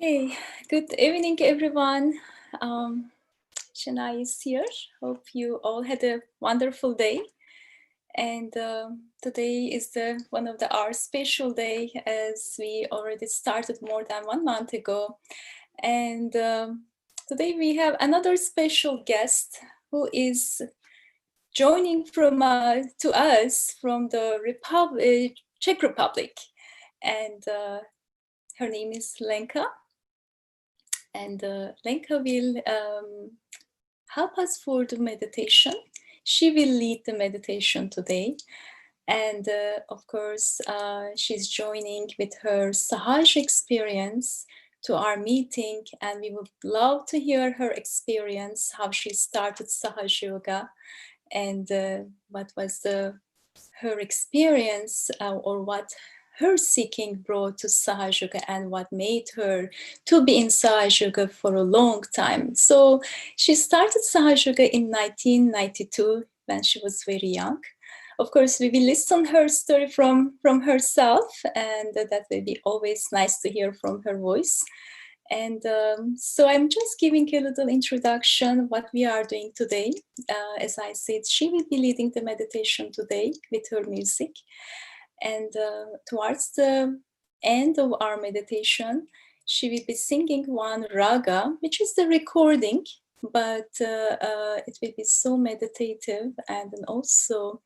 Hey, good evening, everyone. Um, Shana is here. Hope you all had a wonderful day. And today is one of our special day, as we already started more than 1 month ago. And today we have another special guest who is joining to us from the Czech Republic, and her name is Lenka. And Lenka will help us for the meditation. She will lead the meditation today. And of course, she's joining with her Sahaja experience to our meeting. And we would love to hear her experience, how she started Sahaja Yoga, and what was her experience or what her seeking brought to Sahaja Yoga and what made her to be in Sahaja Yoga for a long time. So she started Sahaja Yoga in 1992 when she was very young. Of course, we will listen her story from herself, and that will be always nice to hear from her voice. And so I'm just giving a little introduction what we are doing today. As I said, she will be leading the meditation today with her music. And towards the end of our meditation, she will be singing one raga, which is the recording, but it will be so meditative. And then also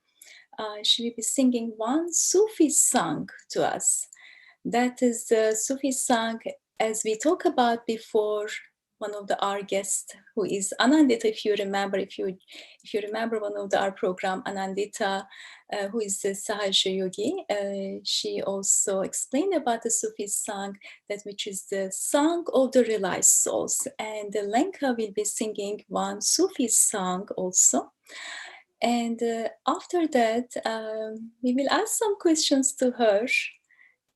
she will be singing one Sufi song to us. That is the Sufi song, as we talked about before. One of our guests, who is Anandita, if you remember one of our program, Anandita, who is the Sahaja Yogi, she also explained about the Sufi song, that which is the song of the realized souls. And Lenka will be singing one Sufi song also. And after that, we will ask some questions to her,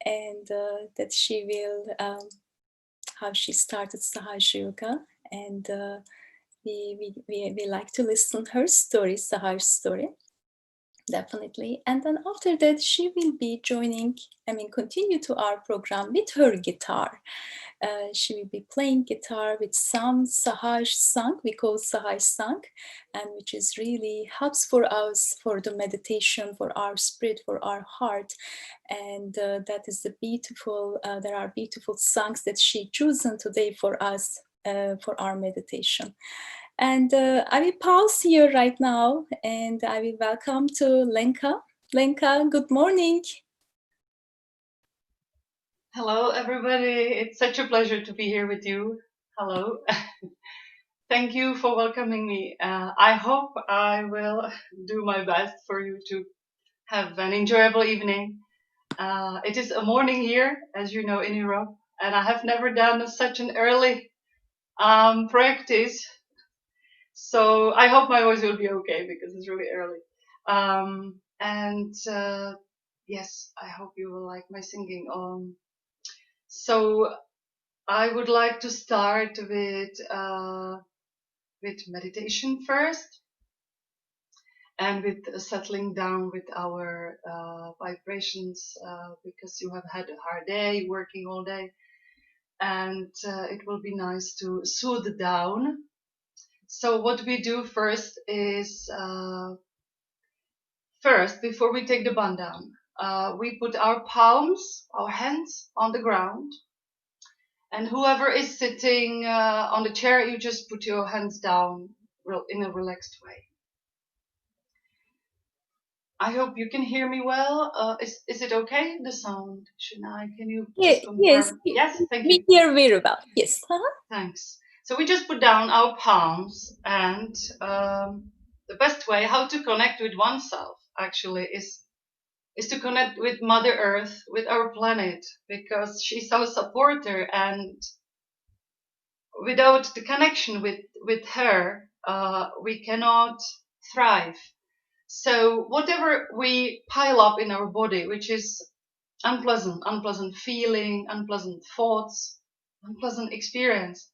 and that she will, how she started Sahaja Yoga. And we like to listen her story, Sahaja's story, definitely. And then after that, she will be continue to our program with her guitar. She will be playing guitar with some Sahaj song, we call Sahaj song, and which is really helps for us for the meditation, for our spirit, for our heart. And that is the beautiful, there are beautiful songs that she chosen today for us for our meditation. And I will pause here right now, and I will welcome to Lenka. Lenka, good morning. Hello, everybody. It's such a pleasure to be here with you. Hello. Thank you for welcoming me. I hope I will do my best for you to have an enjoyable evening. It is a morning here, as you know, in Europe, and I have never done such an early practice. So I hope my voice will be okay because it's really early. And yes, I hope you will like my singing. So I would like to start with meditation first, and with settling down with our vibrations, because you have had a hard day, working all day, and it will be nice to soothe down. So what we do first is, before we take the band down, we put our palms, our hands on the ground. And whoever is sitting on the chair, you just put your hands down in a relaxed way. I hope you can hear me well. Is it okay, the sound? Shania, can you just confirm? Yes, thank you. We hear very well. Yes. Thanks. So we just put down our palms, and the best way how to connect with oneself actually is to connect with Mother Earth, with our planet, because she's our supporter, and without the connection with her, we cannot thrive. So whatever we pile up in our body, which is unpleasant feeling, unpleasant thoughts, unpleasant experience,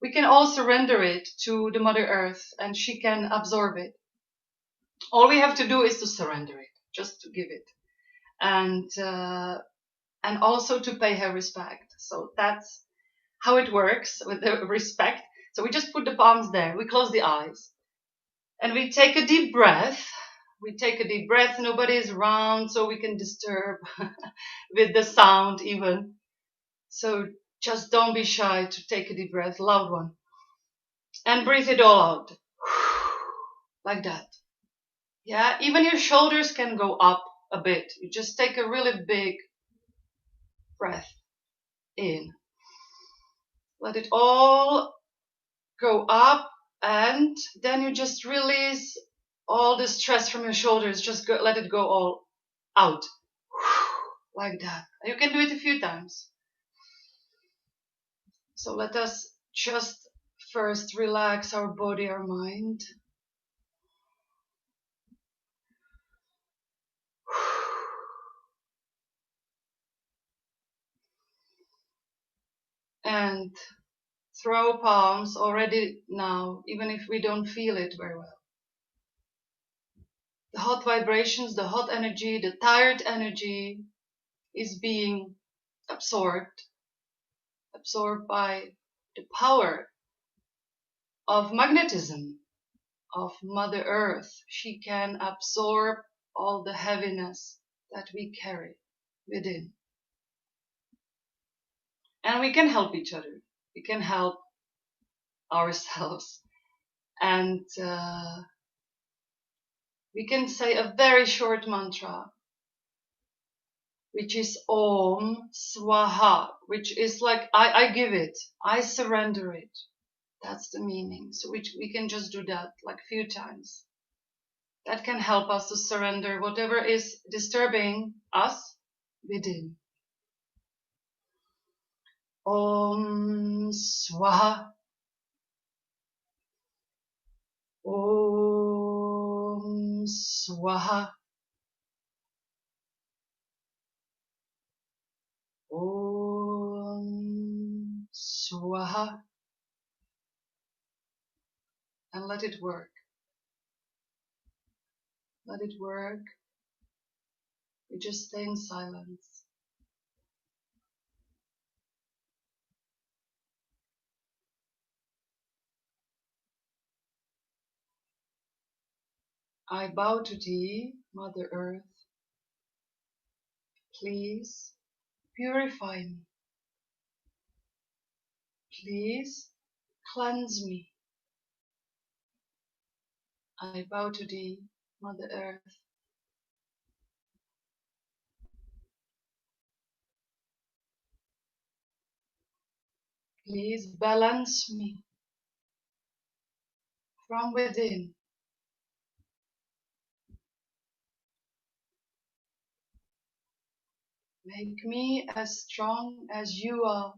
we can all surrender it to the Mother Earth, and she can absorb it. All we have to do is to surrender it, just to give it, and also to pay her respect. So that's how it works with the respect. So we just put the palms there. We close the eyes and we take a deep breath. We take a deep breath. Nobody is around, so we can disturb with the sound even. So just don't be shy to take a deep breath, loud one. And breathe it all out. Like that. Yeah, even your shoulders can go up a bit. You just take a really big breath in. Let it all go up, and then you just release all the stress from your shoulders. Just let it go all out. Like that. You can do it a few times. So let us just first relax our body, our mind. And throw palms already now, even if we don't feel it very well. The hot vibrations, the hot energy, the tired energy is being absorbed by the power of magnetism of Mother Earth. She can absorb all the heaviness that we carry within. And we can help each other. We can help ourselves. And we can say a very short mantra, which is Om Swaha, which is like I give it, I surrender it. That's the meaning. So we can just do that like a few times. That can help us to surrender whatever is disturbing us within. Om Swaha. Om Swaha. Om Swaha. And let it work. Let it work. We just stay in silence. I bow to thee, Mother Earth. Please purify me. Please cleanse me. I bow to thee, Mother Earth. Please balance me from within. Make me as strong as you are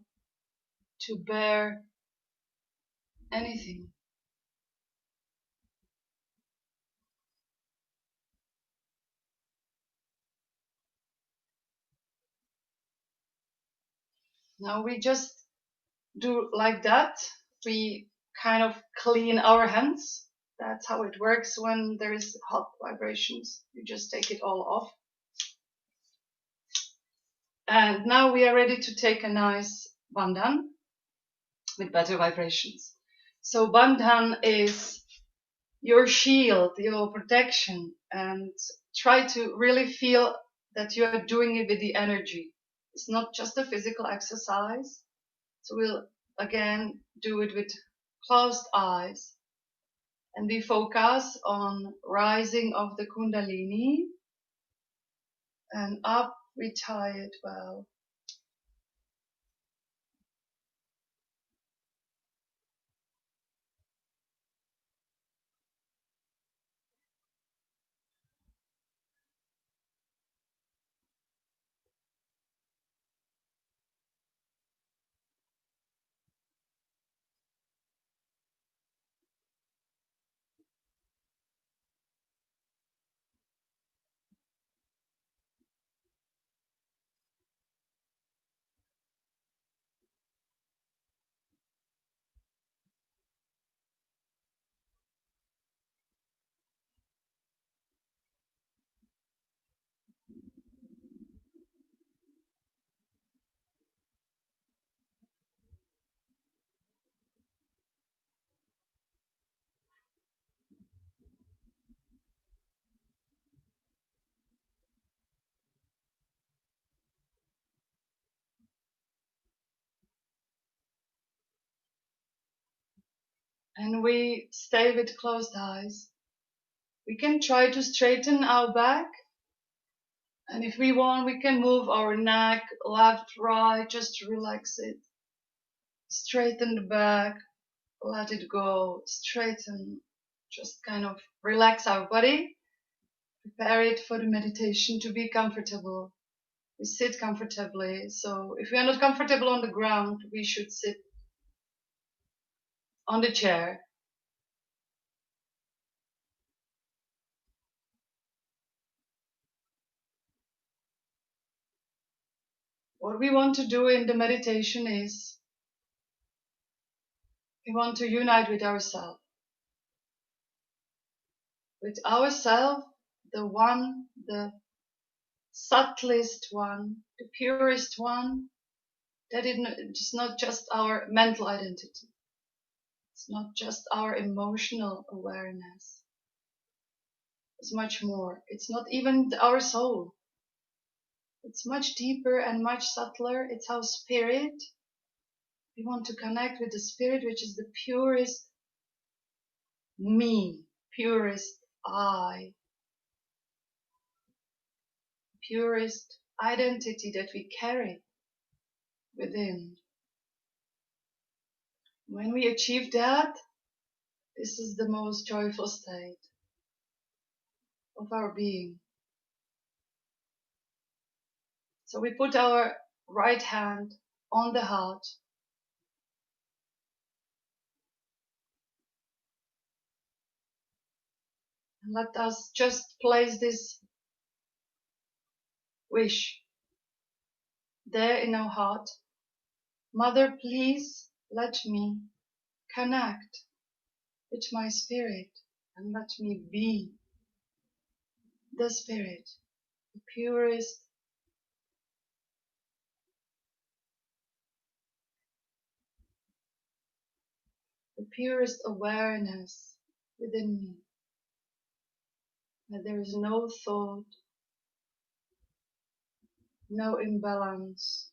to bear anything. Now we just do like that. We kind of clean our hands. That's how it works when there is hot vibrations. You just take it all off. And now we are ready to take a nice bandhan with better vibrations. So bandhan is your shield, your protection, and try to really feel that you are doing it with the energy. It's not just a physical exercise. So we'll again do it with closed eyes, and we focus on rising of the Kundalini, and up we tie it well. and we stay with closed eyes. We can try to straighten our back, and if we want, we can move our neck left, right, just to relax it. Straighten the back, let it go, straighten, just kind of relax our body, prepare it for the meditation to be comfortable. We sit comfortably, so if we are not comfortable on the ground, we should sit on the chair. What we want to do in the meditation is we want to unite with ourself, the one, the subtlest one, the purest one, that it's not just our mental identity. It's not just our emotional awareness. It's much more. It's not even our soul. It's much deeper and much subtler. It's our spirit. We want to connect with the spirit, which is the purest me, purest I, purest identity that we carry within. When we achieve that, this is the most joyful state of our being. So we put our right hand on the heart. And let us just place this wish there in our heart. Mother, please let me connect with my spirit and let me be the spirit, the purest awareness within me. That there is no thought, no imbalance.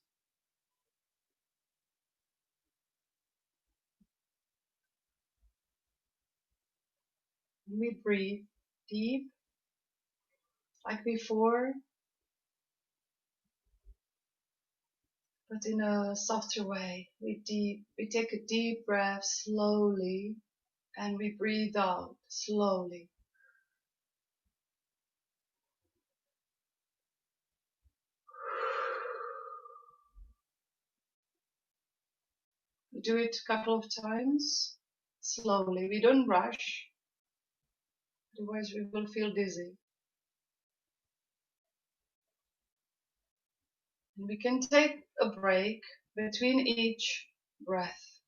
We breathe deep like before, but in a softer way. We take a deep breath slowly and we breathe out slowly. We do it a couple of times slowly. We don't rush, otherwise we will feel dizzy. And we can take a break between each breath.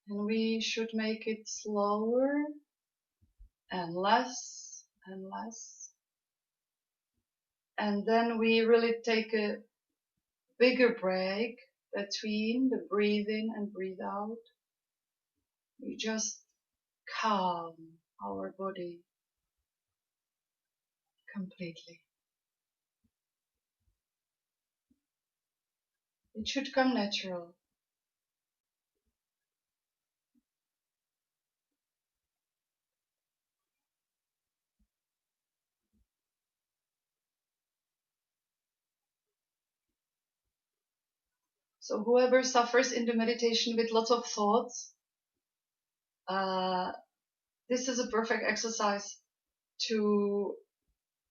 And we should make it slower and less and less. And then we really take a bigger break between the breathe in and breathe out. We just calm our body completely. It should come natural. So whoever suffers in the meditation with lots of thoughts, this is a perfect exercise to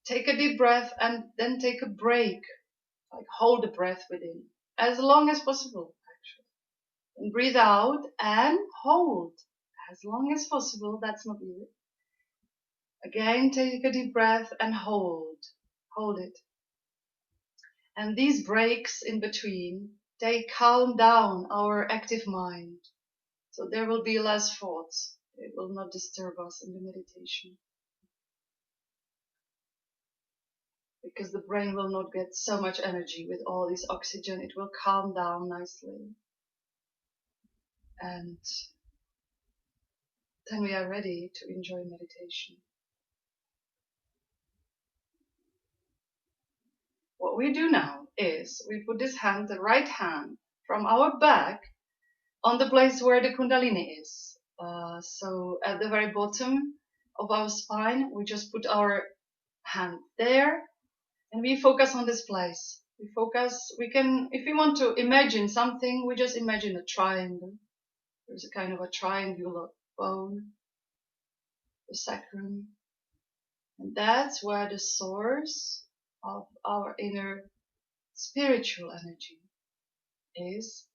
take a deep breath and then take a break, like hold the breath within as long as possible, actually. And breathe out and hold as long as possible. That's not easy. Again, take a deep breath and hold it. And these breaks in between, they calm down our active mind. So there will be less thoughts. It will not disturb us in the meditation. Because the brain will not get so much energy with all this oxygen. It will calm down nicely. And then we are ready to enjoy meditation. what we do now is we put this hand, the right hand, from our back on the place where the Kundalini is. So at the very bottom of our spine, we just put our hand there and we focus on this place. We can, if we want to imagine something, we just imagine a triangle. There's a kind of a triangular bone, the sacrum. And that's where the source of our inner spiritual energy is,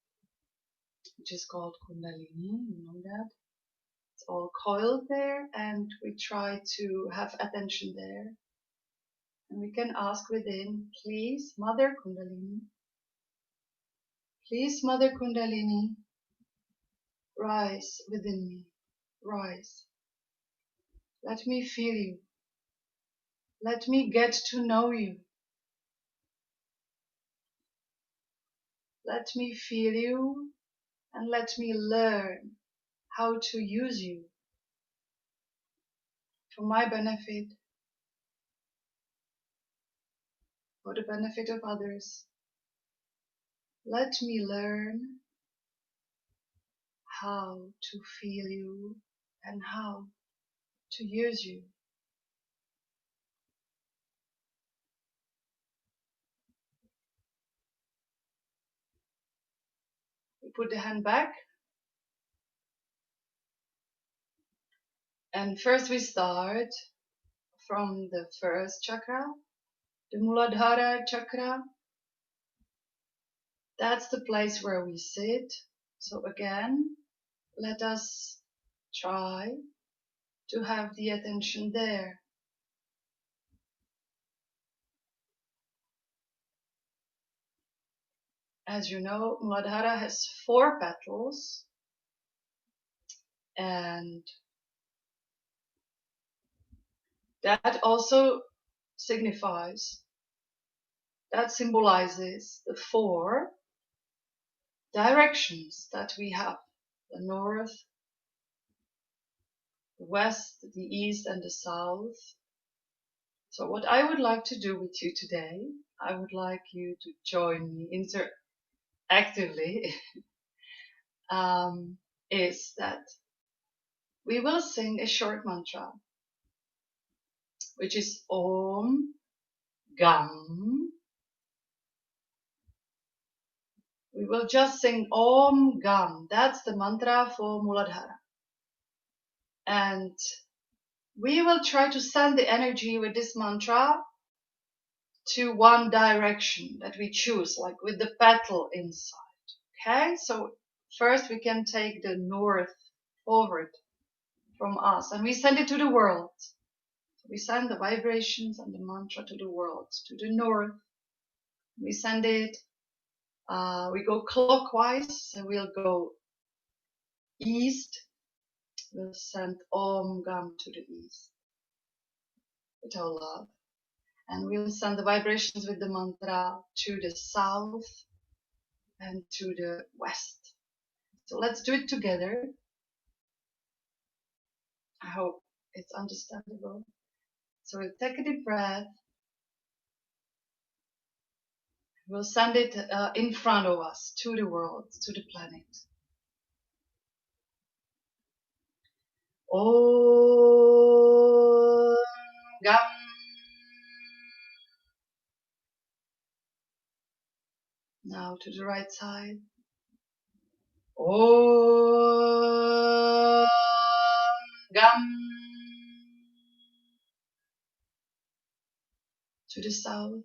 which is called Kundalini, you know that. It's all coiled there, and we try to have attention there. And we can ask within, please, Mother Kundalini, rise within me, rise. Let me feel you. Let me get to know you. Let me feel you and let me learn how to use you for my benefit, for the benefit of others. Let me learn how to feel you and how to use you. We put the hand back, and first we start from the first chakra, the Muladhara chakra. That's the place where we sit. So again, let us try to have the attention there. As you know, Muladhara has 4 petals, and that also symbolizes the 4 directions that we have: the north, the west, the east, and the south. So what I would like to do with you today, I would like you to join me interactively, is that we will sing a short mantra, which is Om Gam. We will just sing Om Gam. That's the mantra for Muladhara. And we will try to send the energy with this mantra to one direction that we choose, like with the petal inside. Okay, so first we can take the north forward from us and we send it to the world. So we send the vibrations and the mantra to the world, to the north. We send it, we go clockwise, so we'll go east. We'll send Om Gam to the east with our love. And we'll send the vibrations with the mantra to the south and to the west. So let's do it together. I hope it's understandable. So we'll take a deep breath. We'll send it in front of us to the world, to the planet. Om Gam. Now to the right side. Om Gam. To the south.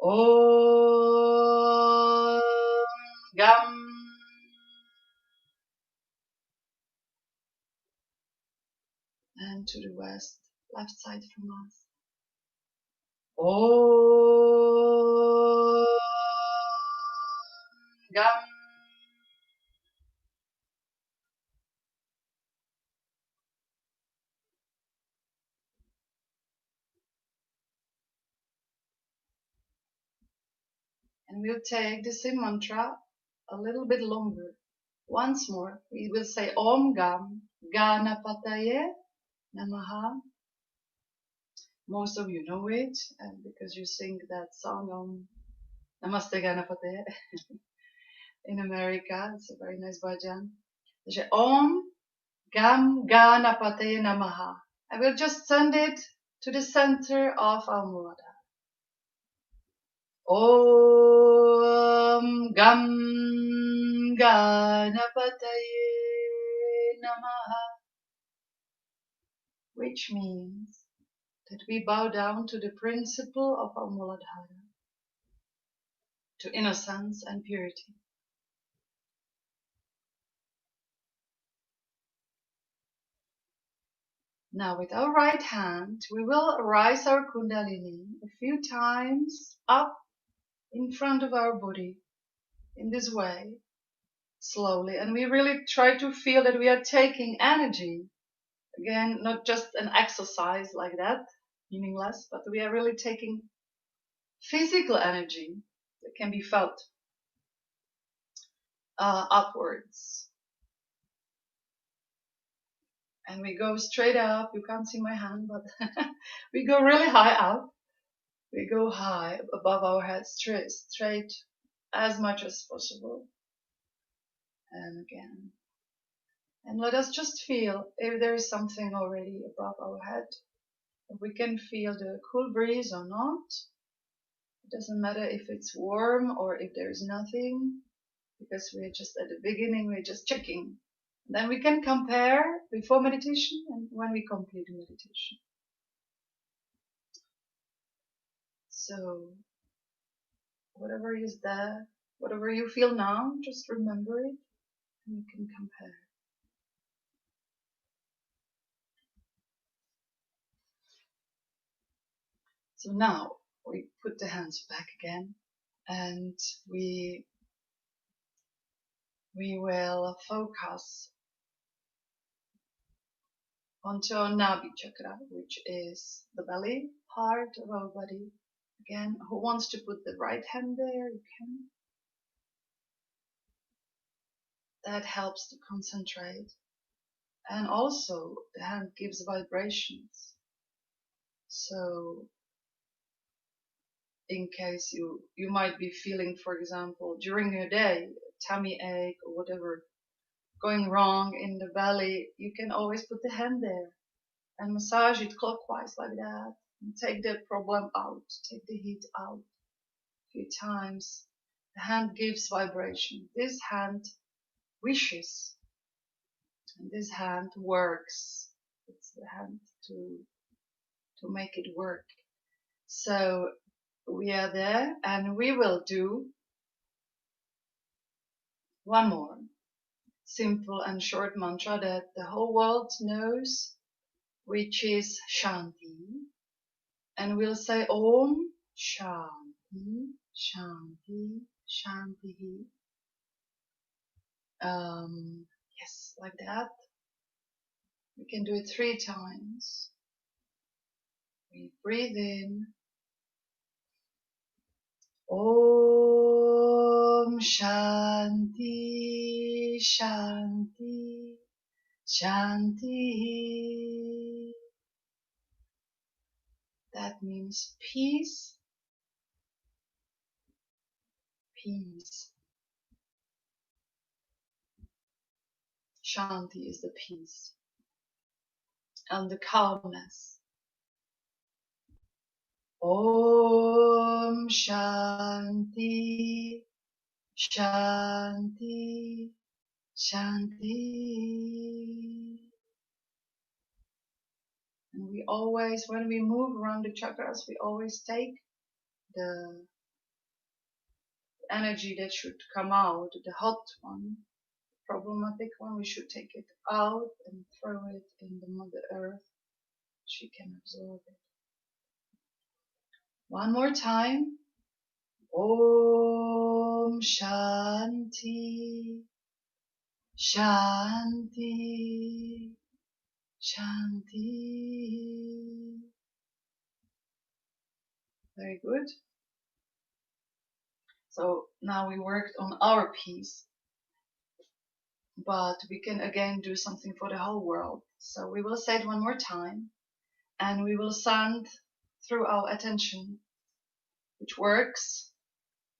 Om Gam. And to the west, left side from us. Om Gam. And we'll take the same mantra a little bit longer. Once more, we will say Om Gam Ganapataye Namaha Most of you know it, because you sing that song on Namaste Ganapate in America. It's a very nice bhajan. Takže Om Gam Ganapate Namaha. I will just send it to the center of our Muladhara. Om Gam Ganapataye Namaha, which means that we bow down to the principle of our Muladhara, to innocence and purity. Now with our right hand, we will rise our Kundalini a few times up in front of our body in this way, slowly. And we really try to feel that we are taking energy. Again, not just an exercise like that, meaningless, but we are really taking physical energy that can be felt upwards. And we go straight up. You can't see my hand, but we go really high up. We go high above our head, straight as much as possible. And again. And let us just feel if there is something already above our head. If we can feel the cool breeze or not. It doesn't matter if it's warm or if there is nothing, because we're just at the beginning, we're just checking. Then we can compare before meditation and when we complete meditation. So whatever is there, whatever you feel now, just remember it and you can compare. So now we put the hands back again and we will focus onto our Nabi chakra, which is the belly part of our body. Again, who wants to put the right hand there, you can. That helps to concentrate. And also the hand gives vibrations. So in case you might be feeling, for example, during your day, tummy ache or whatever going wrong in the belly, you can always put the hand there and massage it clockwise like that. And take the problem out, take the heat out a few times. The hand gives vibration. This hand wishes, and this hand works. It's the hand to make it work. So we are there, and we will do one more simple and short mantra that the whole world knows, which is Shanti. And we'll say Om Shanti, Shanti, Shanti. Yes, like that. We can do it 3 times. We breathe in. Om Shanti, Shanti, Shanti. That means peace, peace. Shanti is the peace and the calmness. Om Shanti, Shanti, Shanti. And we always, when we move around the chakras, we always take the energy that should come out, the hot one, problematic one, we should take it out and throw it in the Mother Earth. She can absorb it. One more time. Om Shanti, Shanti, Shanti. Very good. So now we worked on our piece, but we can again do something for the whole world. So we will say it one more time, and we will send through our attention, which works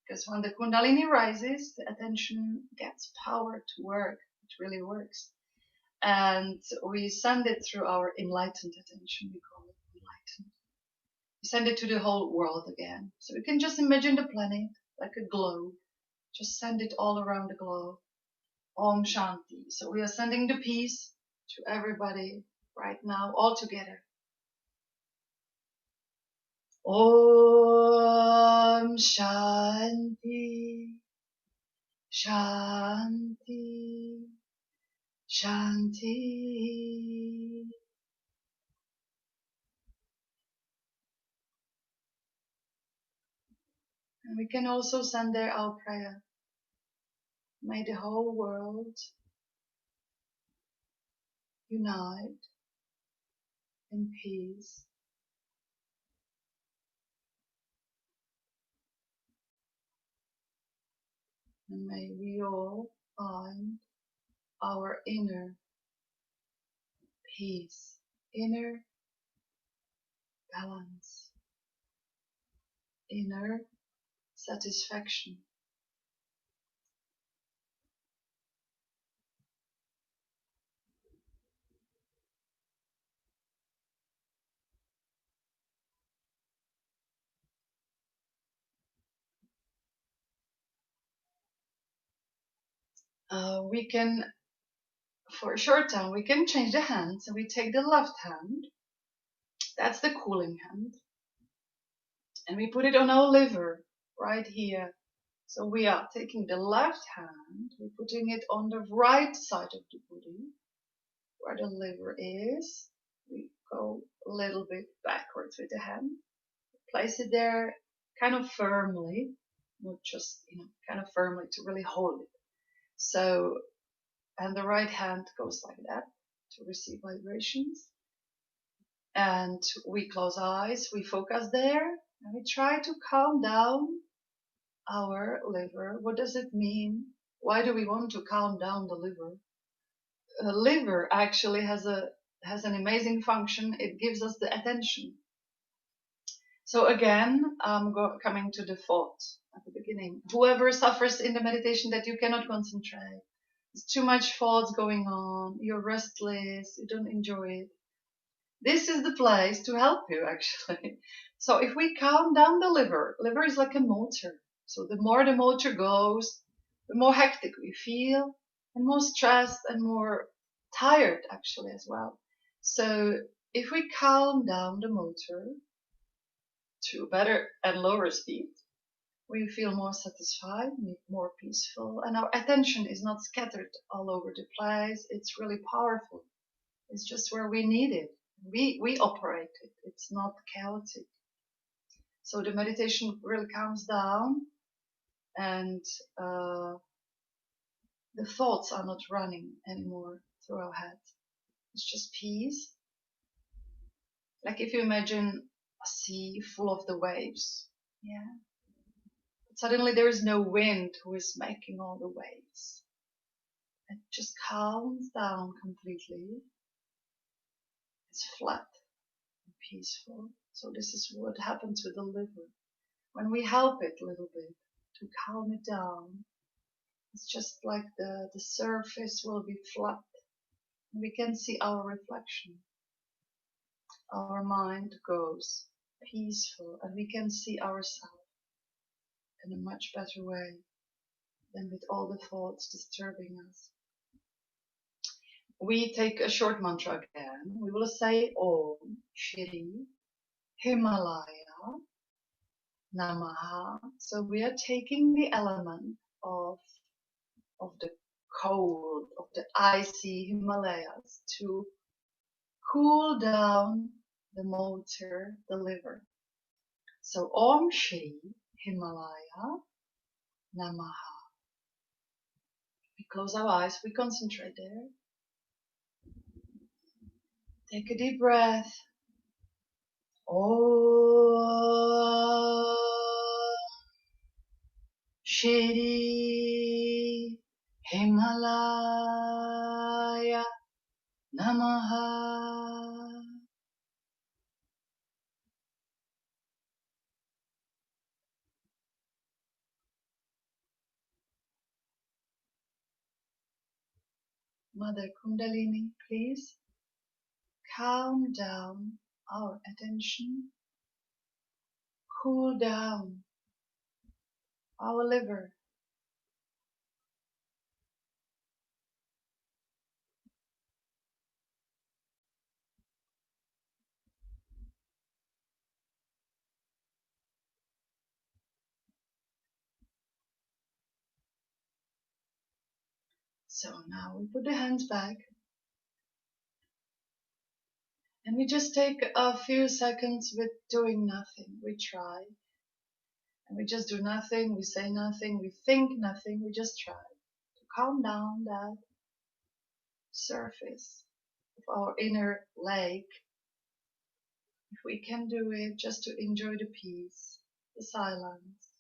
because when the Kundalini rises, the attention gets power to work. It really works. And we send it through our enlightened attention. We call it enlightened. We send it to the whole world again. So you can just imagine the planet like a globe. Just send it all around the globe. Om Shanti. So we are sending the peace to everybody right now, all together. Om Shanti, Shanti, Shanti. And we can also send there our prayer. May the whole world unite in peace. And may we all find our inner peace, inner balance, inner satisfaction. We can, for a short time, we can change the hands and we take the left hand. That's the cooling hand. And we put it on our liver right here. So we are taking the left hand, we're putting it on the right side of the body, where the liver is. We go a little bit backwards with the hand, place it there kind of firmly, not just, kind of firmly to really hold it. So, and the right hand goes like that to receive vibrations. And we close eyes, we focus there, and we try to calm down our liver. What does it mean? Why do we want to calm down the liver? The liver actually has an amazing function. It gives us the attention. So again, I'm coming to the thought at the beginning. Whoever suffers in the meditation that you cannot concentrate, there's too much thoughts going on, you're restless, you don't enjoy it. This is the place to help you actually. So if we calm down the liver is like a motor. So the more the motor goes, the more hectic we feel and more stressed and more tired actually as well. So if we calm down the motor to better and lower speed, we feel more satisfied, more peaceful, and our attention is not scattered all over the place. It's really powerful. It's just where we need it. We operate it. It's not chaotic. So the meditation really calms down, and the thoughts are not running anymore through our head. It's just peace. Like if you imagine a sea full of the waves, yeah. But suddenly there is no wind who is making all the waves. It just calms down completely. It's flat and peaceful. So this is what happens with the liver. When we help it a little bit to calm it down, it's just like the surface will be flat. We can see our reflection. Our mind goes peaceful and we can see ourselves in a much better way than with all the thoughts disturbing us. We take a short mantra again. We will say Om Shri Himalaya Namaha. So we are taking the element of the cold, of the icy Himalayas to cool down the motor, the liver. So Om Shri Himalaya Namaha. We close our eyes, we concentrate there. Take a deep breath. Om Shri Himalaya Namaha. Mother Kundalini, please calm down our attention, cool down our liver. So now we put the hands back and we just take a few seconds with doing nothing. We try and we just do nothing, we say nothing, we think nothing, we just try to calm down that surface of our inner lake. If we can do it, just to enjoy the peace, the silence.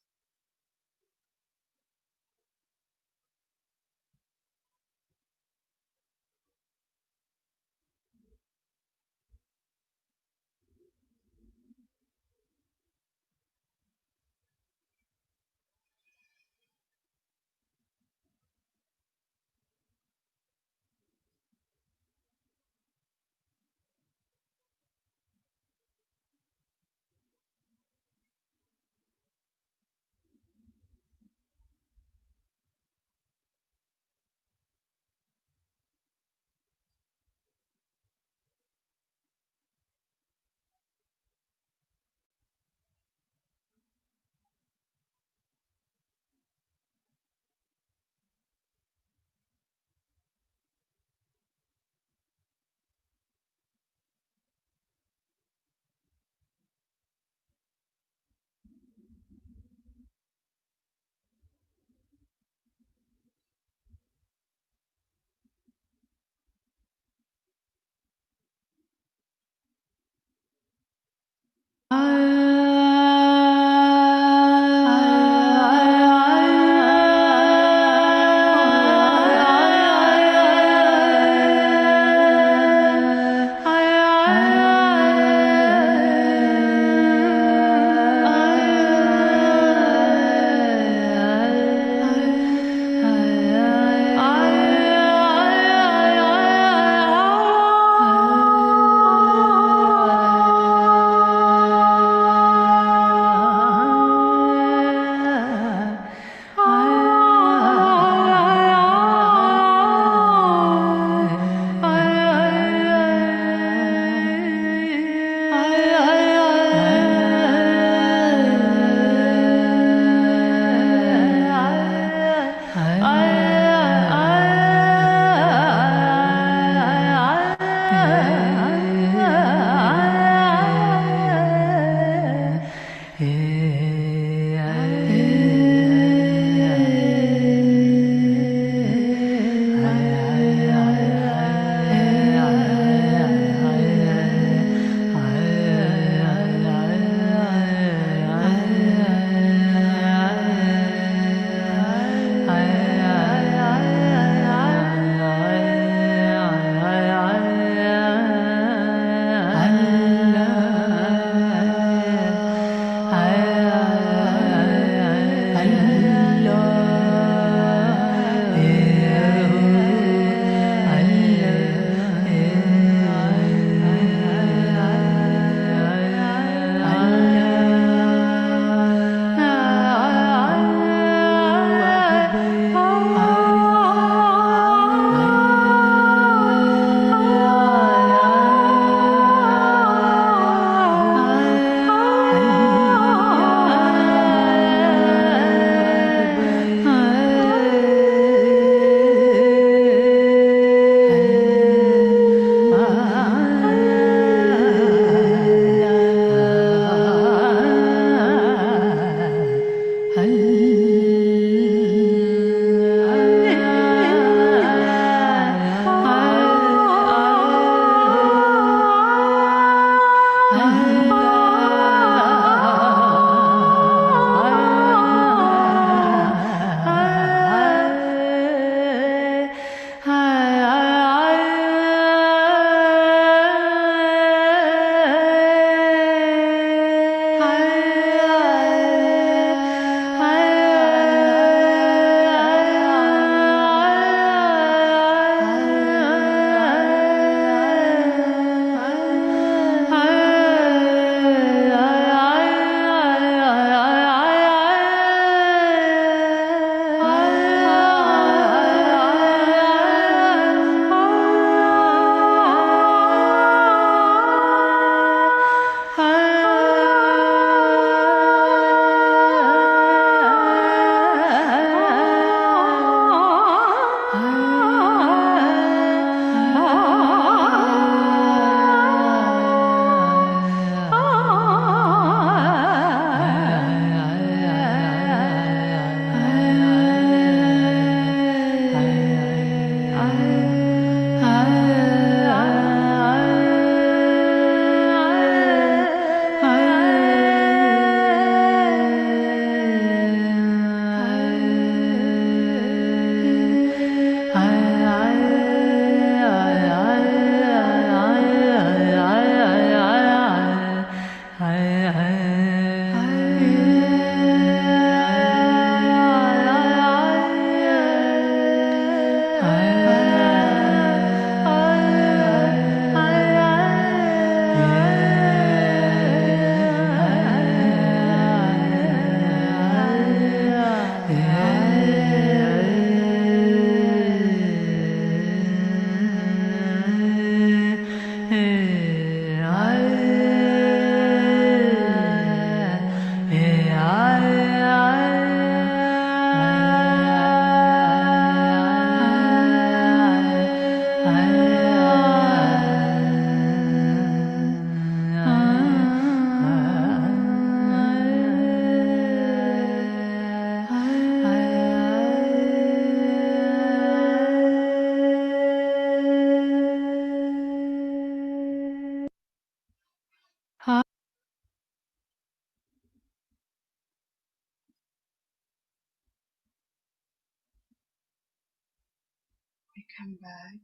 We come back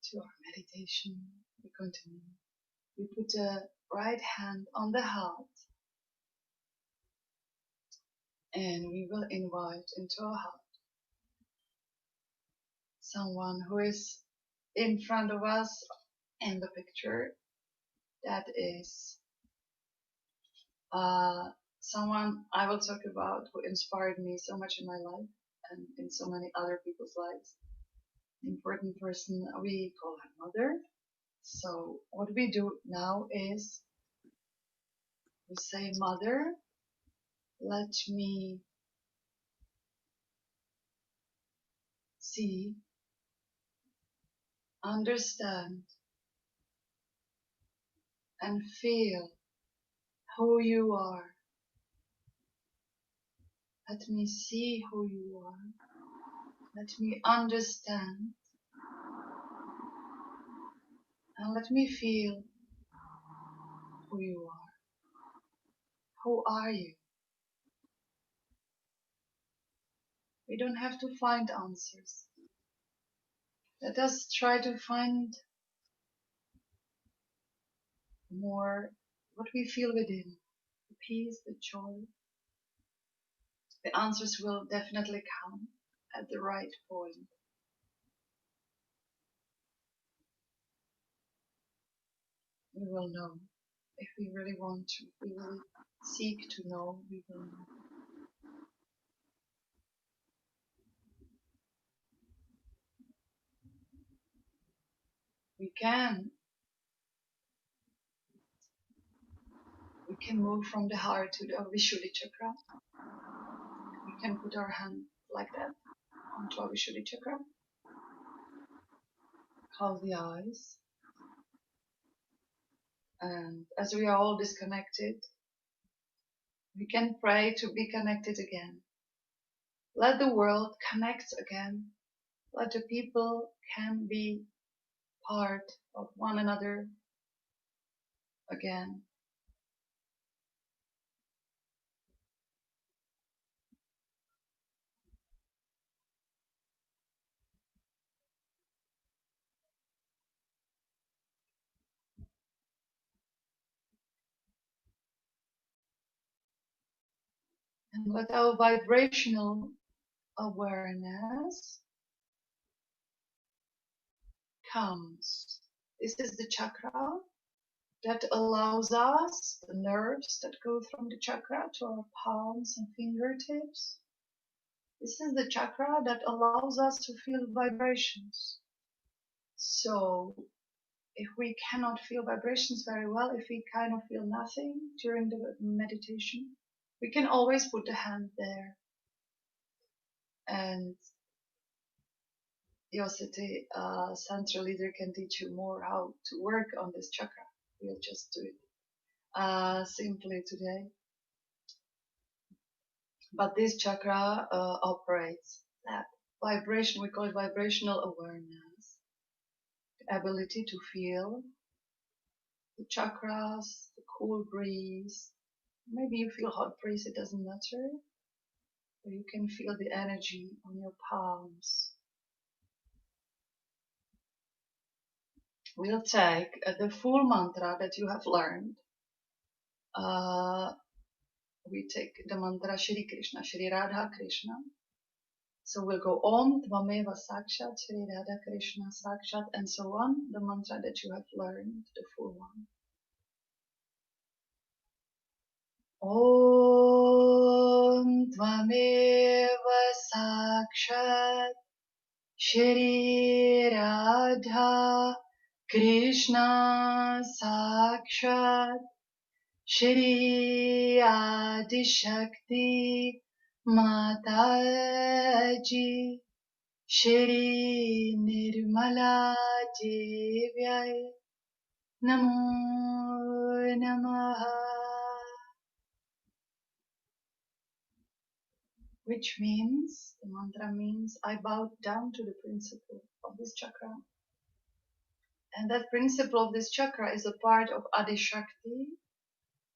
to our meditation. We continue. We put the right hand on the heart and we will invite into our heart someone who is in front of us in the picture. That is someone I will talk about who inspired me so much in my life and in so many other people's lives. Important person, we call her mother. So what we do now is we say, Mother, let me see, understand, and feel who you are. Let me see who you are. Let me understand, and let me feel who you are. Who are you? We don't have to find answers. Let us try to find more what we feel within. The peace, the joy. The answers will definitely come at the right point. We will know. If we really want to, if we really seek to know, we will know. We can move from the heart to the Vishuddhi chakra. We can put our hand like that onto our Vishuddhi chakra. Close the eyes. And as we are all disconnected, we can pray to be connected again. Let the world connect again. Let the people can be part of one another again. And let our vibrational awareness comes. This is the chakra that allows us, the nerves that go from the chakra to our palms and fingertips. This is the chakra that allows us to feel vibrations. So if we cannot feel vibrations very well, if we kind of feel nothing during the meditation, we can always put the hand there. And Yositi, central leader, can teach you more how to work on this chakra. We'll just do it simply today. But this chakra operates that vibration, we call it vibrational awareness, the ability to feel the chakras, the cool breeze. Maybe you feel hot breeze, it doesn't matter. Or you can feel the energy on your palms. We'll take the full mantra that you have learned. We take the mantra Shri Krishna, Shri Radha Krishna. So we'll go Om Tvameva Sakshat Shri Radha Krishna Sakshat and so on, the mantra that you have learned, the full one. Om Tvameva Sakshat Shri Radha Krishna Sakshat Shri Adi Shakti Mataji Shri Nirmala Devyai Namo Namaha, which means, the mantra means, I bow down to the principle of this chakra. And that principle of this chakra is a part of Adi Shakti,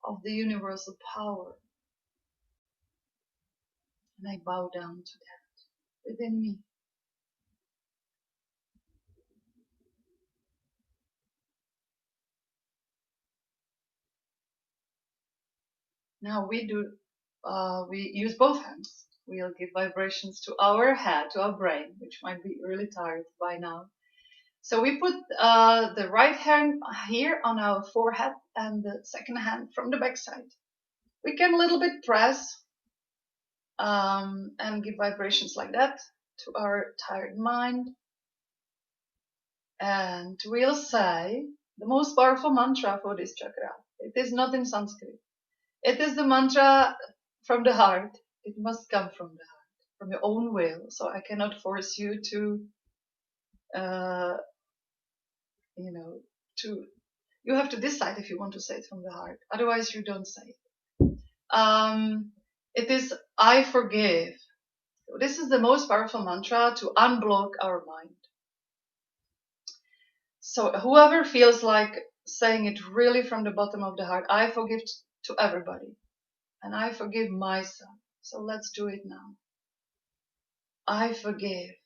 of the universal power. And I bow down to that within me. Now we use both hands. We'll give vibrations to our head, to our brain, which might be really tired by now. So we put the right hand here on our forehead and the second hand from the back side. We can a little bit press and give vibrations like that to our tired mind. And we'll say the most powerful mantra for this chakra. It is not in Sanskrit. It is the mantra from the heart. It must come from the heart, from your own will. So I cannot force you to, you have to decide if you want to say it from the heart. Otherwise, you don't say it. It is I forgive. So this is the most powerful mantra to unblock our mind. So whoever feels like saying it really from the bottom of the heart, I forgive to everybody. And I forgive myself. So let's do it now. I forgive.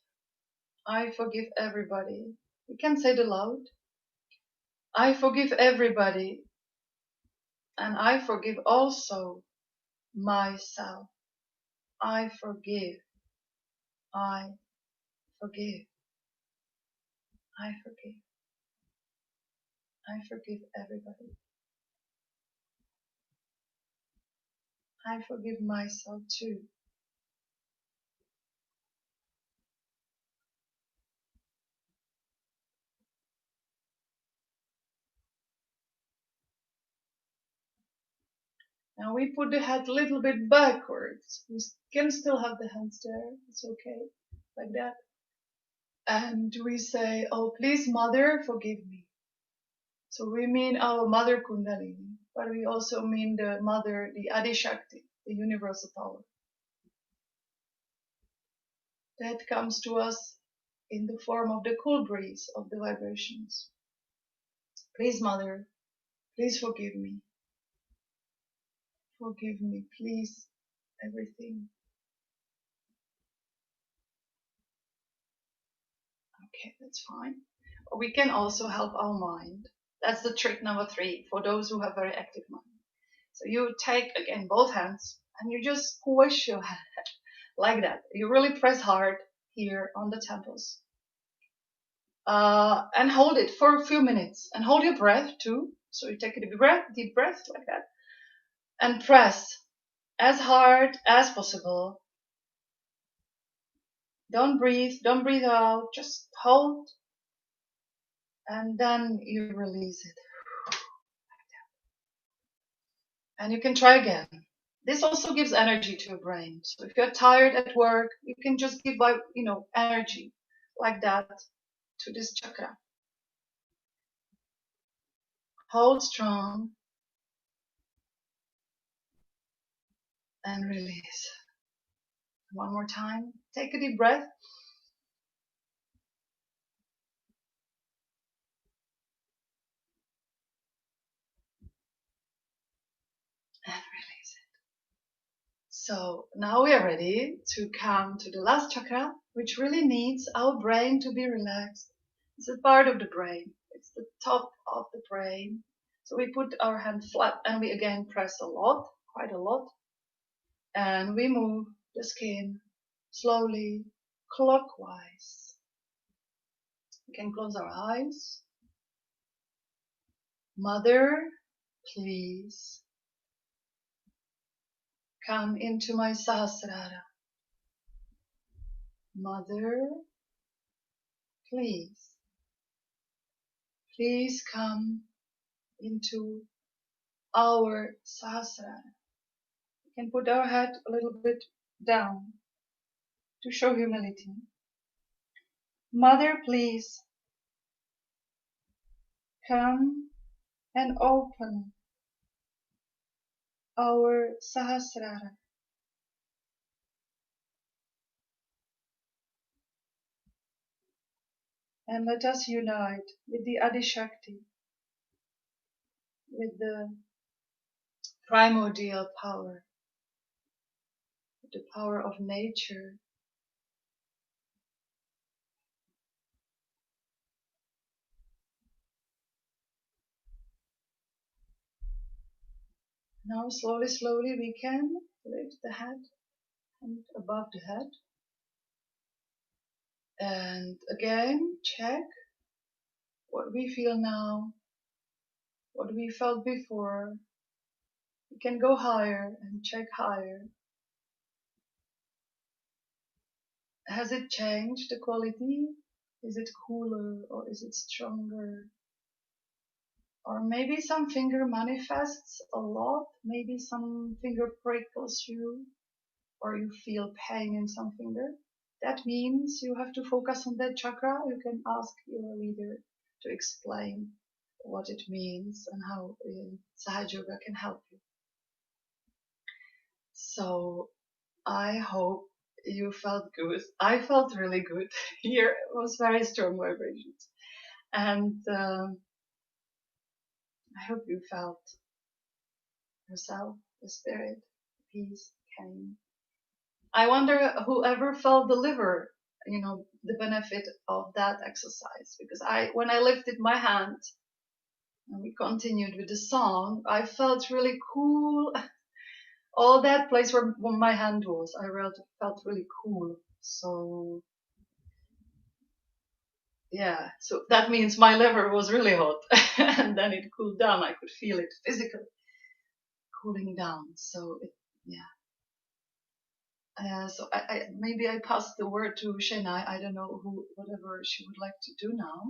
I forgive everybody. You can say it aloud. I forgive everybody. And I forgive also myself. I forgive. I forgive. I forgive. I forgive everybody. I forgive myself too. Now we put the head a little bit backwards. We can still have the hands there. It's okay. Like that. And we say, oh, please, Mother, forgive me. So we mean our Mother Kundalini, but we also mean the Mother, the Adi Shakti, the universal power. That comes to us in the form of the cool breeze of the vibrations. Please, Mother, please forgive me. Forgive me, please, everything. Okay, that's fine. We can also help our mind. That's the trick number 3 for those who have very active mind. So you take, again, both hands and you just squish your head like that. You really press hard here on the temples. And hold it for a few minutes. And hold your breath too. So you take a deep breath like that. And press as hard as possible. Don't breathe out. Just hold. And then you release it. And you can try again. This also gives energy to your brain. So if you're tired at work, you can just give, energy like that to this chakra. Hold strong and release. One more time. Take a deep breath. And release it. So now we are ready to come to the last chakra, which really needs our brain to be relaxed. It's a part of the brain. It's the top of the brain. So we put our hand flat and we again press a lot, quite a lot. And we move the skin slowly clockwise. We can close our eyes. Mother, please come into my Sahasrara. Mother, please come into our Sahasrara. We can put our head a little bit down to show humility. Mother, please come and open our Sahasrara. And let us unite with the Adishakti, with the primordial power, with the power of nature. Now slowly, slowly we can lift the head and above the head. And again, check what we feel now, what we felt before. We can go higher and check higher. Has it changed the quality? Is it cooler or is it stronger? Or maybe some finger manifests a lot. Maybe some finger prickles you or you feel pain in some finger. That means you have to focus on that chakra. You can ask your leader to explain what it means and how Sahaja Yoga can help you. So I hope you felt good. I felt really good. Here was very strong vibrations. And I hope you felt yourself, the spirit, peace came. I wonder whoever felt the liver, the benefit of that exercise. Because when I lifted my hand and we continued with the song, I felt really cool. All that place where my hand was, I felt really cool. So yeah, so that means my liver was really hot and then it cooled down. I could feel it physically cooling down. So so maybe I pass the word to Shena. I don't know whatever she would like to do now.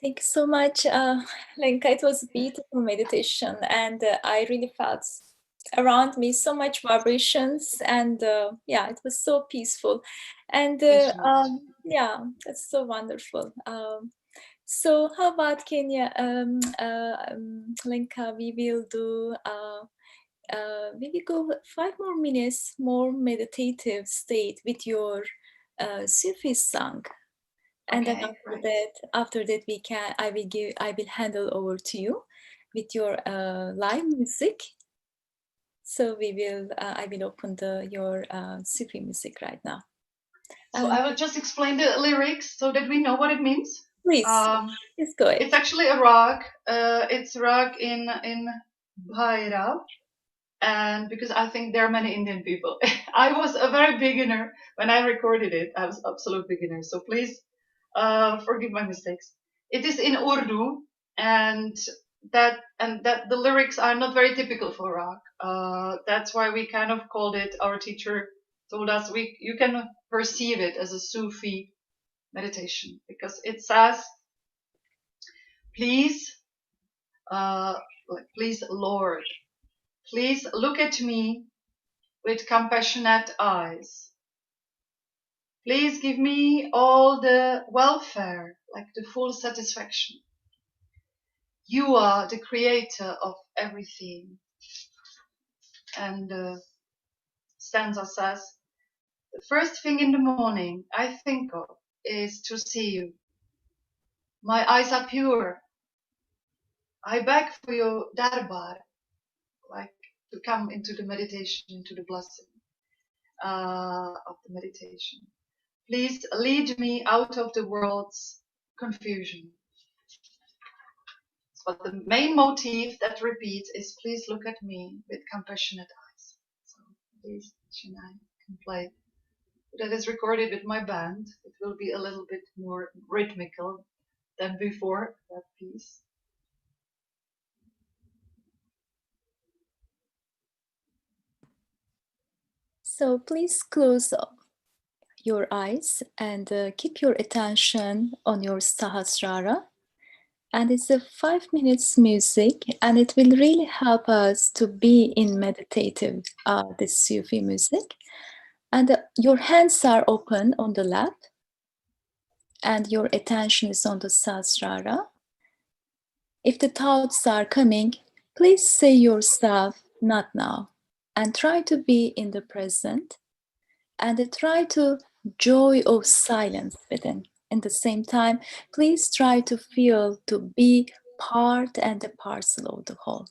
Thank you so much, Lenka. It was a beautiful meditation, and I really felt around me so much vibrations, and it was so peaceful, and that's so wonderful. So how about Kenya, Lenka? We will do. We will go 5 more minutes more meditative state with your Sufi song. And then after that I will handle over to you with your live music. So I will open your Sufi music right now. So I will just explain the lyrics so that we know what it means. Please go ahead. It's actually a rag. It's rag in Bhairav. And because I think there are many Indian people. I was a very beginner when I recorded it. I was absolute beginner. So please forgive my mistakes. It is in Urdu, and that the lyrics are not very typical for rag. That's why we kind of called it. Our teacher told us you can perceive it as a Sufi meditation because it says, please, please, Lord, please look at me with compassionate eyes. Please give me all the welfare, like the full satisfaction. You are the creator of everything. And the stanza says, the first thing in the morning I think of is to see you. My eyes are pure. I beg for your darbar, like to come into the meditation, into the blessing of the meditation. Please lead me out of the world's confusion. But the main motif that repeats is please look at me with compassionate eyes. So please and I can play. That is recorded with my band. It will be a little bit more rhythmical than before that piece. So please close your eyes and keep your attention on your Sahasrara. And it's a 5 minutes music, and it will really help us to be in meditative, this Sufi music. And your hands are open on the lap, and your attention is on the Sahasrara. If the thoughts are coming, please say yourself, not now, and try to be in the present, and try to joy of silence within. At the same time, please try to feel to be part and a parcel of the whole.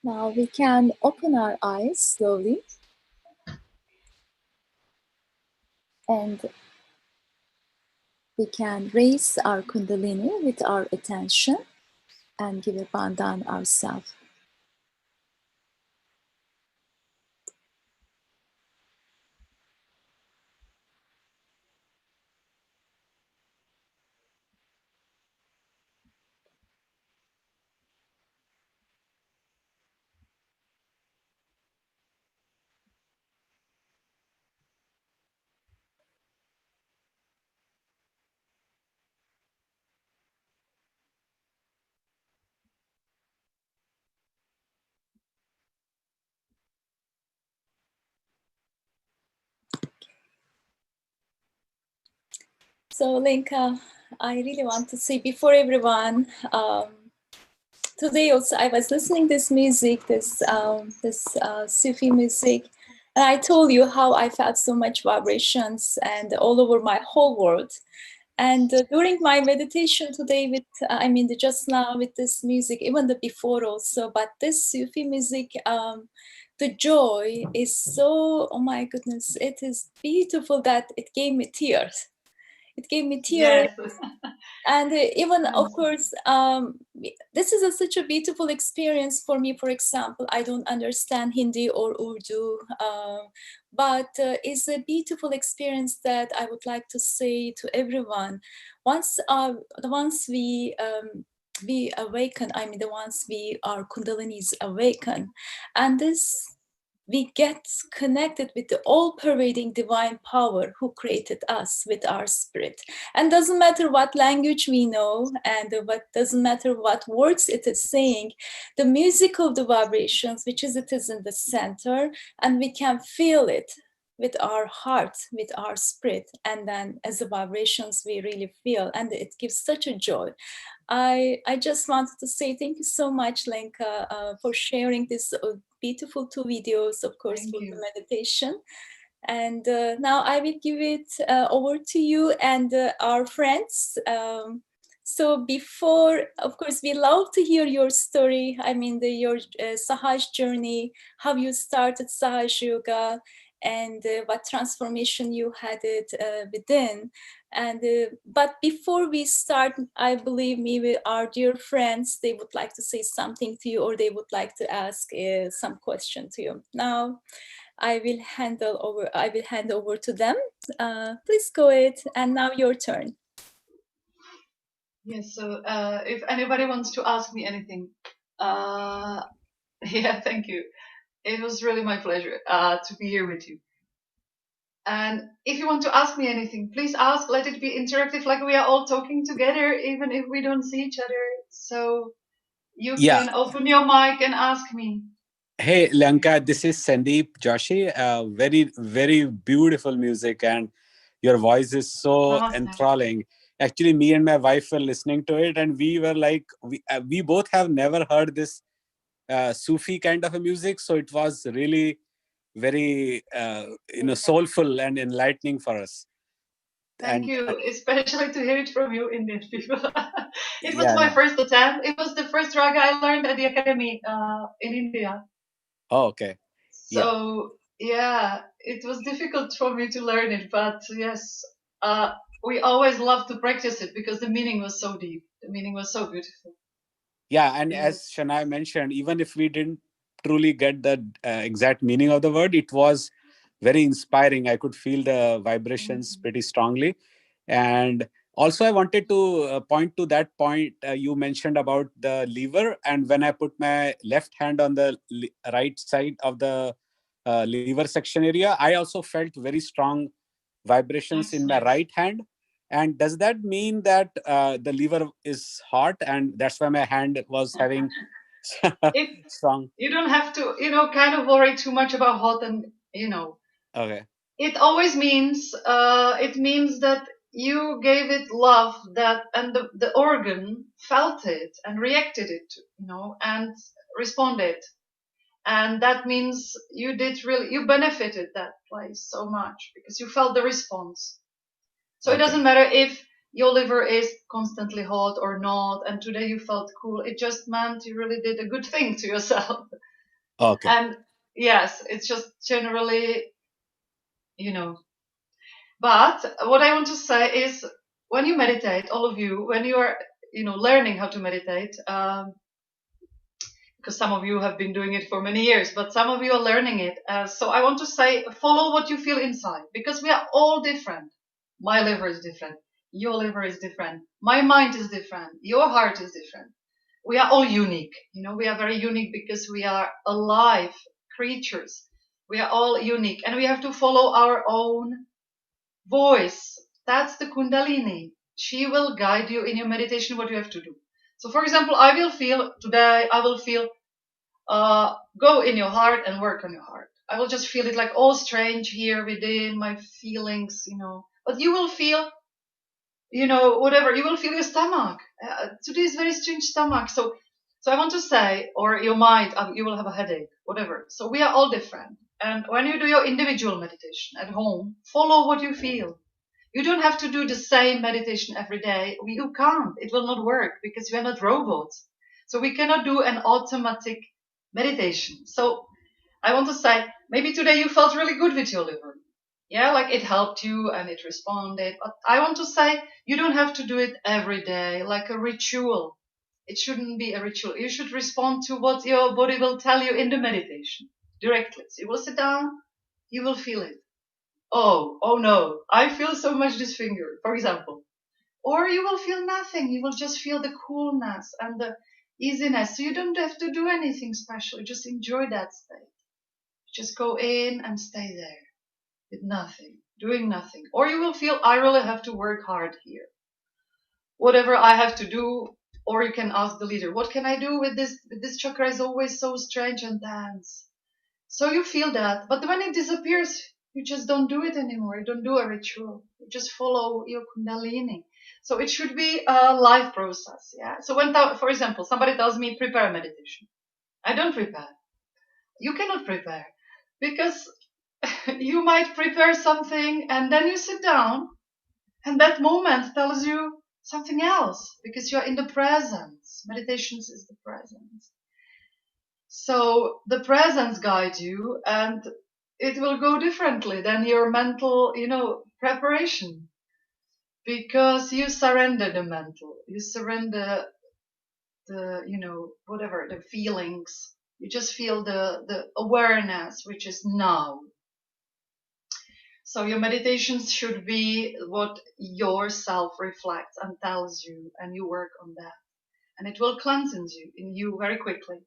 Now we can open our eyes slowly and we can raise our Kundalini with our attention and give a bandhan ourselves. So Lenka, I really want to say before everyone, today also I was listening this music, this Sufi music, and I told you how I felt so much vibrations and all over my whole world. And during my meditation today, with just now with this music, even the before also, but this Sufi music, the joy is so, oh my goodness, it is beautiful that it gave me tears. It gave me tears. Yes. And even, of course, this is such a beautiful experience for me. For example, I don't understand Hindi or Urdu, but it's a beautiful experience that I would like to say to everyone. Once we awaken, the ones our Kundalinis awaken, and this we get connected with the all-pervading divine power who created us with our spirit. And doesn't matter what language we know, and what doesn't matter what words it is saying, the music of the vibrations, which is it is in the center, and we can feel it with our heart, with our spirit, and then as the vibrations we really feel, and it gives such a joy. I just wanted to say thank you so much, Lenka, for sharing this beautiful 2 videos, of course, Thank for you. the meditation. And now I will give it over to you and our friends. So before, of course, we love to hear your story. Your Sahaj journey, how you started Sahaj Yoga, and what transformation you had it within. And but before we start, I believe maybe our dear friends, they would like to say something to you, or they would like to ask some question to you. Now, I will hand over to them. Please go ahead, and now your turn. Yes. So, if anybody wants to ask me anything, uh, yeah, thank you. It was really my pleasure to be here with you. And if you want to ask me anything, please ask. Let it be interactive, like we are all talking together, even if we don't see each other. So you Yeah. can open your mic and ask me. Hey, Lenka, this is Sandeep Joshi. Very, very beautiful music, and your voice is so Namaste. enthralling. Actually, me and my wife were listening to it, and we were like, we both have never heard this Sufi kind of a music, so it was really very, soulful and enlightening for us. Thank And you, especially to hear it from you, Indian people. It was yeah, my no. first attempt. It was the first raga I learned at the academy in India. Oh, okay. Yeah. So yeah, it was difficult for me to learn it, but yes, uh, we always love to practice it because the meaning was so deep. The meaning was so beautiful. Yeah, and Yes. as Shania mentioned, even if we didn't truly get the exact meaning of the word, it was very inspiring. I could feel the vibrations Mhm. pretty strongly. And also, I wanted to point to that point you mentioned about the lever. And when I put my left hand on the right side of the liver section area. I also felt very strong vibrations That's in my nice. right hand. And does that mean that the liver is hot, and that's why my hand was having It strong? You don't have to, kind of worry too much about hot and, Okay. it always means, it means that you gave it love, that, and the organ felt it and reacted it, and responded. And that means you benefited that place so much because you felt the response. So it Okay. doesn't matter if your liver is constantly hot or not, and today you felt cool. It just meant you really did a good thing to yourself. Okay. And yes, it's just generally, you know. But what I want to say is, when you meditate, all of you, when you are, learning how to meditate, because some of you have been doing it for many years, but some of you are learning it. So I want to say, follow what you feel inside, because we are all different. My liver is different. Your liver is different. My mind is different. Your heart is different. We are all unique. We are very unique because we are alive creatures. We are all unique, and we have to follow our own voice. That's the Kundalini. She will guide you in your meditation what you have to do. So, for example, I will feel, go in your heart and work on your heart. I will just feel it like all strange here within my feelings, But you will feel, whatever. You will feel your stomach. Today is very strange stomach. So I want to say, or your mind, you will have a headache, whatever. So we are all different. And when you do your individual meditation at home, follow what you feel. You don't have to do the same meditation every day. You can't. It will not work because we are not robots. So we cannot do an automatic meditation. So I want to say, maybe today you felt really good with your liver. Yeah, like it helped you and it responded. But I want to say, you don't have to do it every day, like a ritual. It shouldn't be a ritual. You should respond to what your body will tell you in the meditation directly. So you will sit down, you will feel it. Oh no, I feel so much this finger, for example. Or you will feel nothing. You will just feel the coolness and the easiness. So you don't have to do anything special. Just enjoy that state. Just go in and stay there with nothing, doing nothing. Or you will feel, I really have to work hard here. Whatever I have to do, or you can ask the leader, what can I do with this? This chakra is always so strange and dense. So you feel that, but when it disappears, you just don't do it anymore. You don't do a ritual. You just follow your Kundalini. So it should be a life process. Yeah. So for example, somebody tells me prepare meditation, I don't prepare. You cannot prepare because you might prepare something and then you sit down and that moment tells you something else because you're in the presence. Meditations is the presence. So the presence guides you and it will go differently than your mental, preparation because you surrender the mental, you surrender whatever, the feelings. You just feel the awareness, which is now. So your meditations should be what yourself reflects and tells you, and you work on that. And it will cleanse in you very quickly.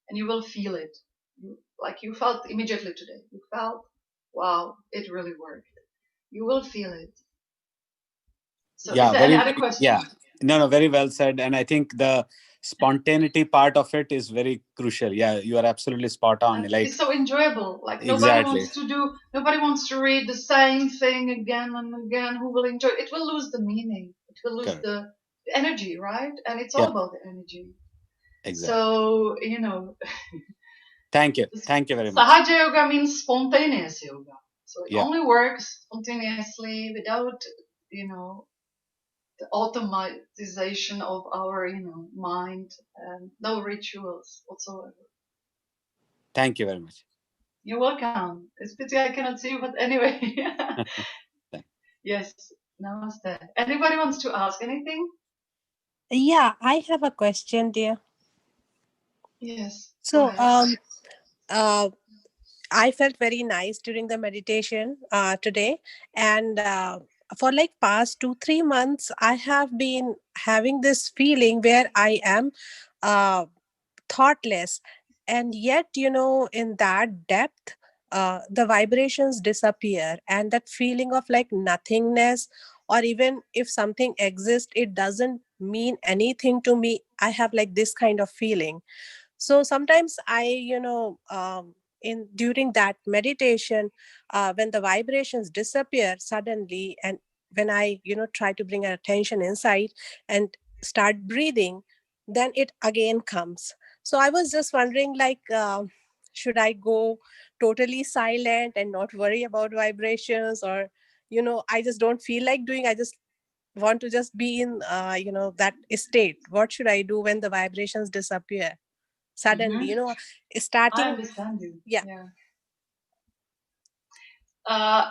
And you will feel it. Like you felt immediately today. You felt, wow, it really worked. You will feel it. So is Yeah, there any very, other very, yeah. question? No, very well said. And I think the spontaneity part of it is very crucial. Yeah, you are absolutely spot on. And Like, it's so enjoyable. Like exactly. nobody wants to read the same thing again and again. Who will enjoy it? It will lose the meaning. It will lose Correct. the energy, right? And it's all Yeah, about the energy. exactly. So, Thank you. Thank you very much. Sahaja yoga means spontaneous yoga. So it Yeah, only works spontaneously without, the automatization of our, mind and no rituals whatsoever. thank you very much. You're welcome. It's pity I cannot see you, but anyway. Thank- Yes. Namaste. Anybody wants to ask anything? Yeah, I have a question, dear. Yes. Go So, ahead. uh, I felt very nice during the meditation today, and for like past 2 3 months, I have been having this feeling where I am uh, thoughtless, and yet in that depth. the vibrations disappear, and that feeling of like nothingness, or even if something exists, it doesn't mean anything to me. I have like this kind of feeling. So sometimes I, in during that meditation, when the vibrations disappear suddenly, and when I, try to bring attention inside and start breathing, then it again comes. So I was just wondering, like, should I go totally silent and not worry about vibrations, or I just don't feel like doing, I just want to just be in that state. What should I do when the vibrations disappear suddenly, Hmm. I starting? understand you. Yeah. Yeah.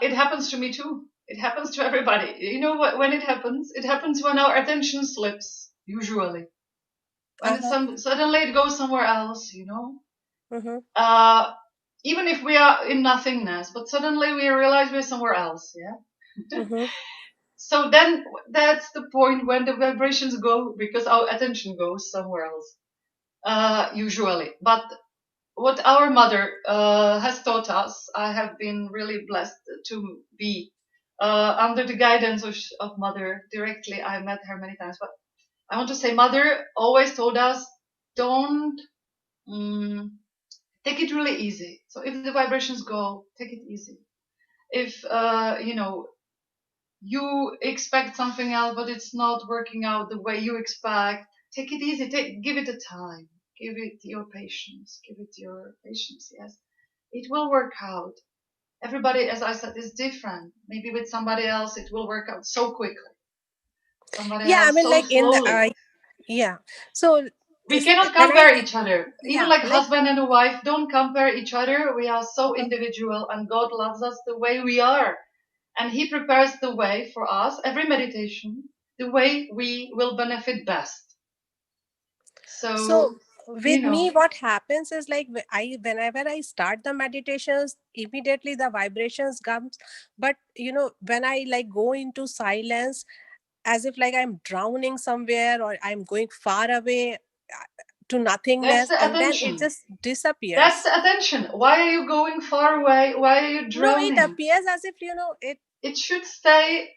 It happens to me too. It happens to everybody. You know what? When it happens, it happens when our attention slips. Usually, when it's Uh-huh. suddenly it goes somewhere else. Mm-hmm. Uh, Even if we are in nothingness, but suddenly we realize we're somewhere else. Yeah. Mm-hmm. So then that's the point when the vibrations go because our attention goes somewhere else. Usually, but what our mother has taught us, I have been really blessed to be under the guidance of mother directly. I met her many times, but I want to say mother always told us, don't mm, take it really easy. So if the vibrations go, take it easy. If you expect something else, but it's not working out the way you expect, take it easy. Give it a time. Give it your patience. Give it your patience. Yes, it will work out. Everybody, as I said, is different. Maybe with somebody else, it will work out so quickly. Somebody Yeah, I else mean, so like in the slowly. yeah. So We this, cannot when I compare each other. Even yeah, like like husband and a wife, don't compare each other. We are so uh-huh. individual, and God loves us the way we are. And He prepares the way for us, every meditation, the way we will benefit best. So So, you with me, know, what happens is like whenever I start the meditations, immediately the vibrations comes. But when I like go into silence, as if like I'm drowning somewhere, or I'm going far away to that's nothingness, the and then it attention. just That's disappears. the attention. Why are you going far away? Why are you No, it drowning? appears as if it. It should stay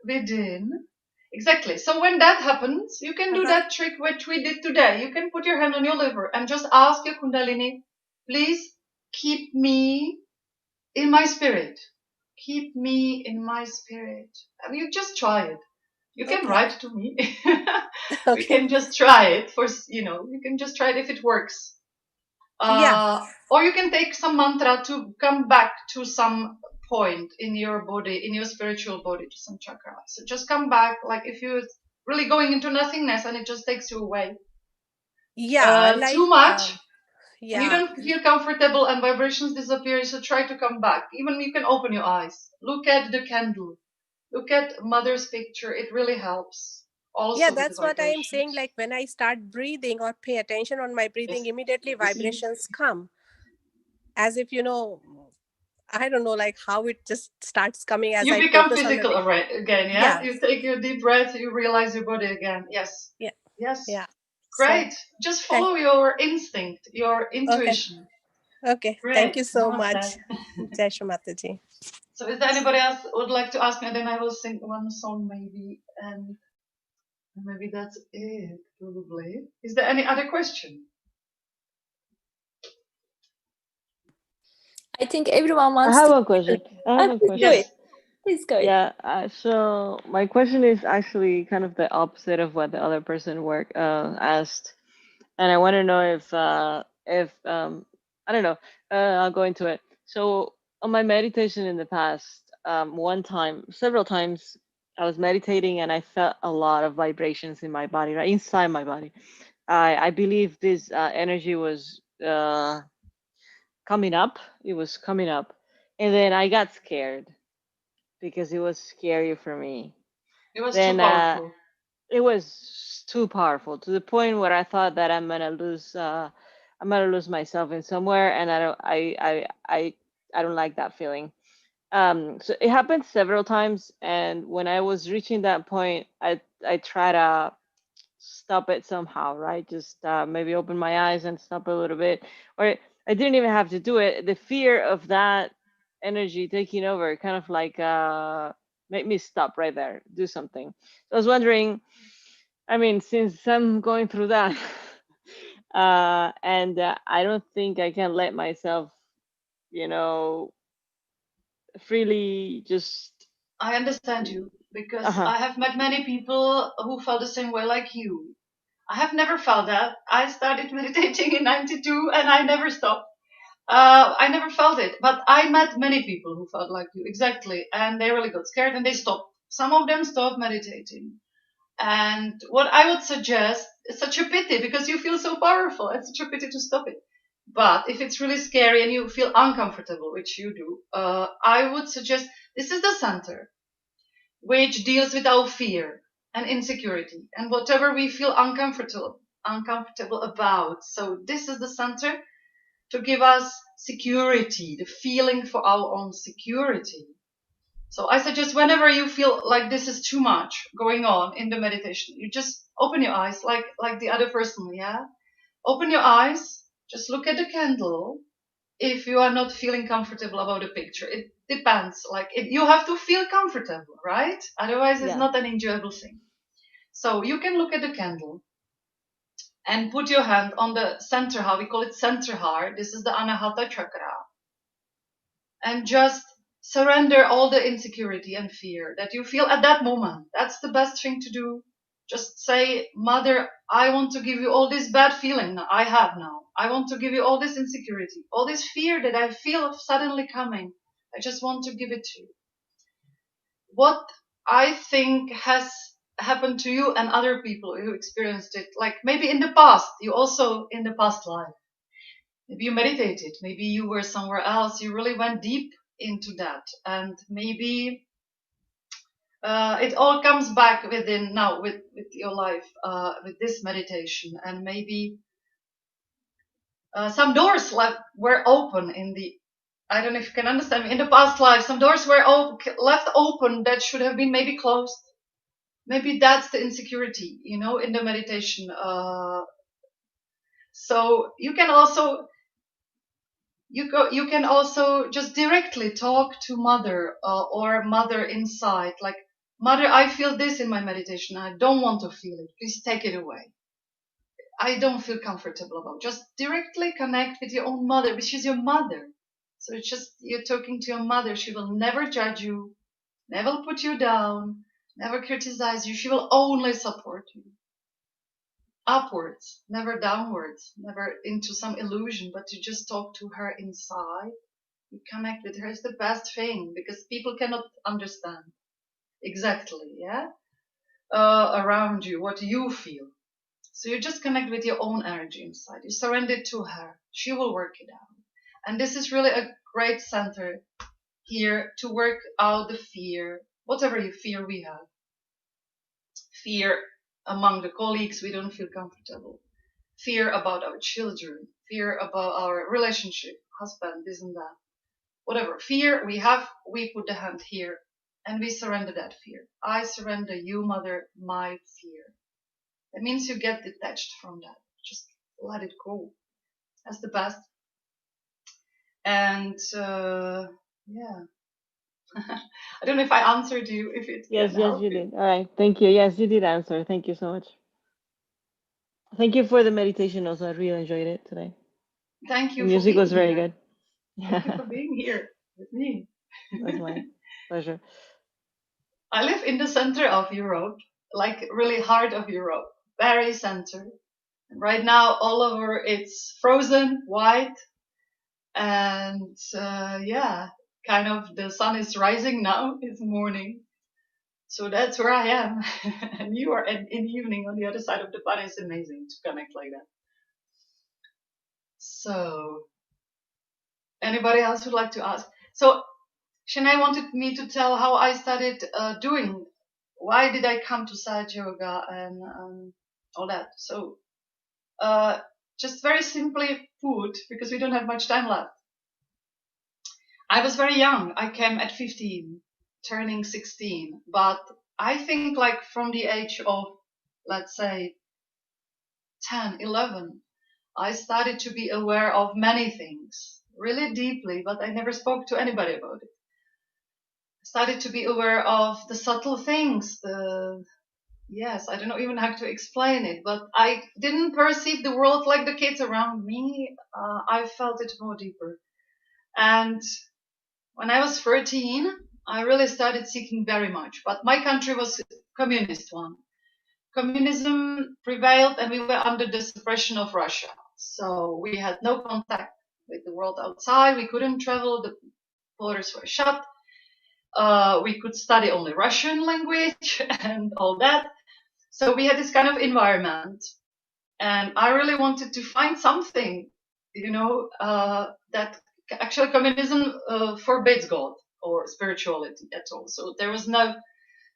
within. Exactly. So when that happens, you can do Uh-huh. that trick which we did today. You can put your hand on your liver and just ask your Kundalini, please keep me in my spirit. Keep me in my spirit. And you just try it. You can Okay. write to me. We Okay. can just try it you can just try it if it works. Yeah. Or you can take some mantra to come back to some point in your body, in your spiritual body, to some chakra. So just come back, like if you're really going into nothingness and it just takes you away. Yeah. Too Like much, and you yeah. don't feel comfortable and vibrations disappear, so try to come back. Even you can open your eyes. Look at the candle. Look at mother's picture. It really helps. Yeah, Also with the that's what I am saying. vibrations. Like when I start breathing or pay attention on my breathing, Yes. immediately You see? vibrations come. As if I don't know, like how it just starts coming as You I become focus on the physical breath. again, yeah? Yeah. You take your deep breath, you realize your body again. Yes. Yeah. Yes. Yeah. So Great. Just thank follow your instinct, your okay. intuition. Okay. Thank Great. you so Namaste. much. Jai Shri Mataji. So is there anybody else who would like to ask me? Then I will sing one song maybe, and maybe that's it, probably. Is there any other question? I think everyone I wants have to. a question. I have a Please go question. it. Yes. Please go it. Yeah, so my question is actually kind of the opposite of what the other person asked, and I want to know if I don't know. I'll go into it. So on my meditation in the past, one time, several times, I was meditating and I felt a lot of vibrations in my body, right inside my body. I believe this energy was coming up. It was coming up, and then I got scared because it was scary for me. It was too Then powerful. it was too powerful to the point where I thought that I'm gonna lose myself in somewhere, and I don't like that feeling. So it happened several times, and when I was reaching that point, I try to stop it somehow, right? Just maybe open my eyes and stop a little bit, or I didn't even have to do it. The fear of that energy taking over kind of like made me stop right there, do something. So I was wondering, I mean, since I'm going through that, and I don't think I can let myself, you know, freely just. I understand you Uh because huh. I have met many people who felt the same way like you. I have never felt that. I started meditating in 92 and I never stopped. I never felt it, but I met many people who felt like you, exactly, and they really got scared and they stopped. Some of them stopped meditating. And what I would suggest is such a pity because you feel so powerful. It's such a pity to stop it. But if it's really scary and you feel uncomfortable, which you do, I would suggest this is the center, which deals with our fear and insecurity and whatever we feel uncomfortable about. So this is the center to give us security, the feeling for our own security. So I suggest whenever you feel like this is too much going on in the meditation, you just open your eyes like the other person, yeah? Open your eyes, just look at the candle. If you are not feeling comfortable about the picture, it depends. You have to feel comfortable, right? Otherwise, it's Yeah. not an enjoyable thing. So you can look at the candle and put your hand on the center heart. We call it center heart. This is the Anahata chakra. And just surrender all the insecurity and fear that you feel at that moment. That's the best thing to do. Just say, Mother, I want to give you all this bad feeling I have now. I want to give you all this insecurity, all this fear that I feel suddenly coming. I just want to give it to you. What I think has happened to you and other people who experienced it, like maybe in the past, you also in the past life, maybe you meditated, maybe you were somewhere else, you really went deep into that, and maybe it all comes back within now with your life, with this meditation, and maybe some doors were open in the, I don't know if you can understand me, in the past life, some doors were left open that should have been maybe closed. Maybe that's the insecurity, in the meditation. So you can also just directly talk to mother, or mother inside, like, Mother, I feel this in my meditation. I don't want to feel it. Please take it away. I don't feel comfortable about. Just directly connect with your own mother, which is your mother. So it's just you're talking to your mother. She will never judge you, never put you down, never criticize you. She will only support you. Upwards, never downwards, never into some illusion, but to just talk to her inside. You connect with her is the best thing because people cannot understand exactly, yeah, around you what you feel. So you just connect with your own energy inside. You surrender it to her. She will work it out. And this is really a great center here to work out the fear, whatever fear we have. Fear among the colleagues, we don't feel comfortable. Fear about our children. Fear about our relationship, husband, this and that. Whatever fear we have, we put the hand here and we surrender that fear. I surrender you, Mother, my fear. That means you get detached from that. Just let it go. That's the best. And yeah, I don't know if I answered you, if it can Yes, yes, help you you. did. All right. Thank you. Yes, you did answer. Thank you so much. Thank you for the meditation also. I really enjoyed it today. Thank The you for music being was very here. good. Thank you Yeah, for being here with me. that's my pleasure. I live in the center of Europe, like really heart of Europe, very center. Right now, all over it's frozen, white, and yeah, kind of the sun is rising now. It's morning, so that's where I am. And you are in the evening on the other side of the planet. It's amazing to connect like that. So, anybody else would like to ask? So, Shanae wanted me to tell how I started doing. Why did I come to Sahaja Yoga and all that? So, just very simply put, because we don't have much time left. I was very young. I came at 15, turning 16. But I think like from the age of, let's say, 10, 11, I started to be aware of many things really deeply, but I never spoke to anybody about it. I started to be aware of the subtle things, yes, I don't know even how to explain it, but I didn't perceive the world like the kids around me. I felt it more deeper. And when I was 13, I really started seeking very much, but my country was a communist one. Communism prevailed and we were under the suppression of Russia. So we had no contact with the world outside. We couldn't travel. The borders were shut. We could study only Russian language and all that. So we had this kind of environment. And I really wanted to find something, that actually communism forbids God or spirituality at all. So there was no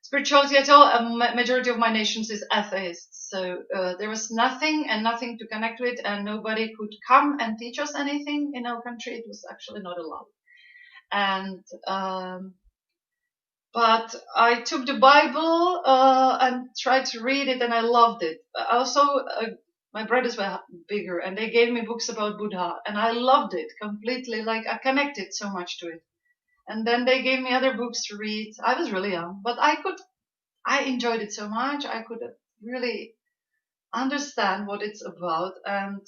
spirituality at all. A majority of my nations is atheists. So there was nothing and nothing to connect with, and nobody could come and teach us anything in our country. It was actually not allowed. And but I took the Bible and tried to read it, and I loved it. Also, my brothers were bigger, and they gave me books about Buddha, and I loved it completely. Like I connected so much to it. And then they gave me other books to read. I was really young, but I enjoyed it so much. I could really understand what it's about, and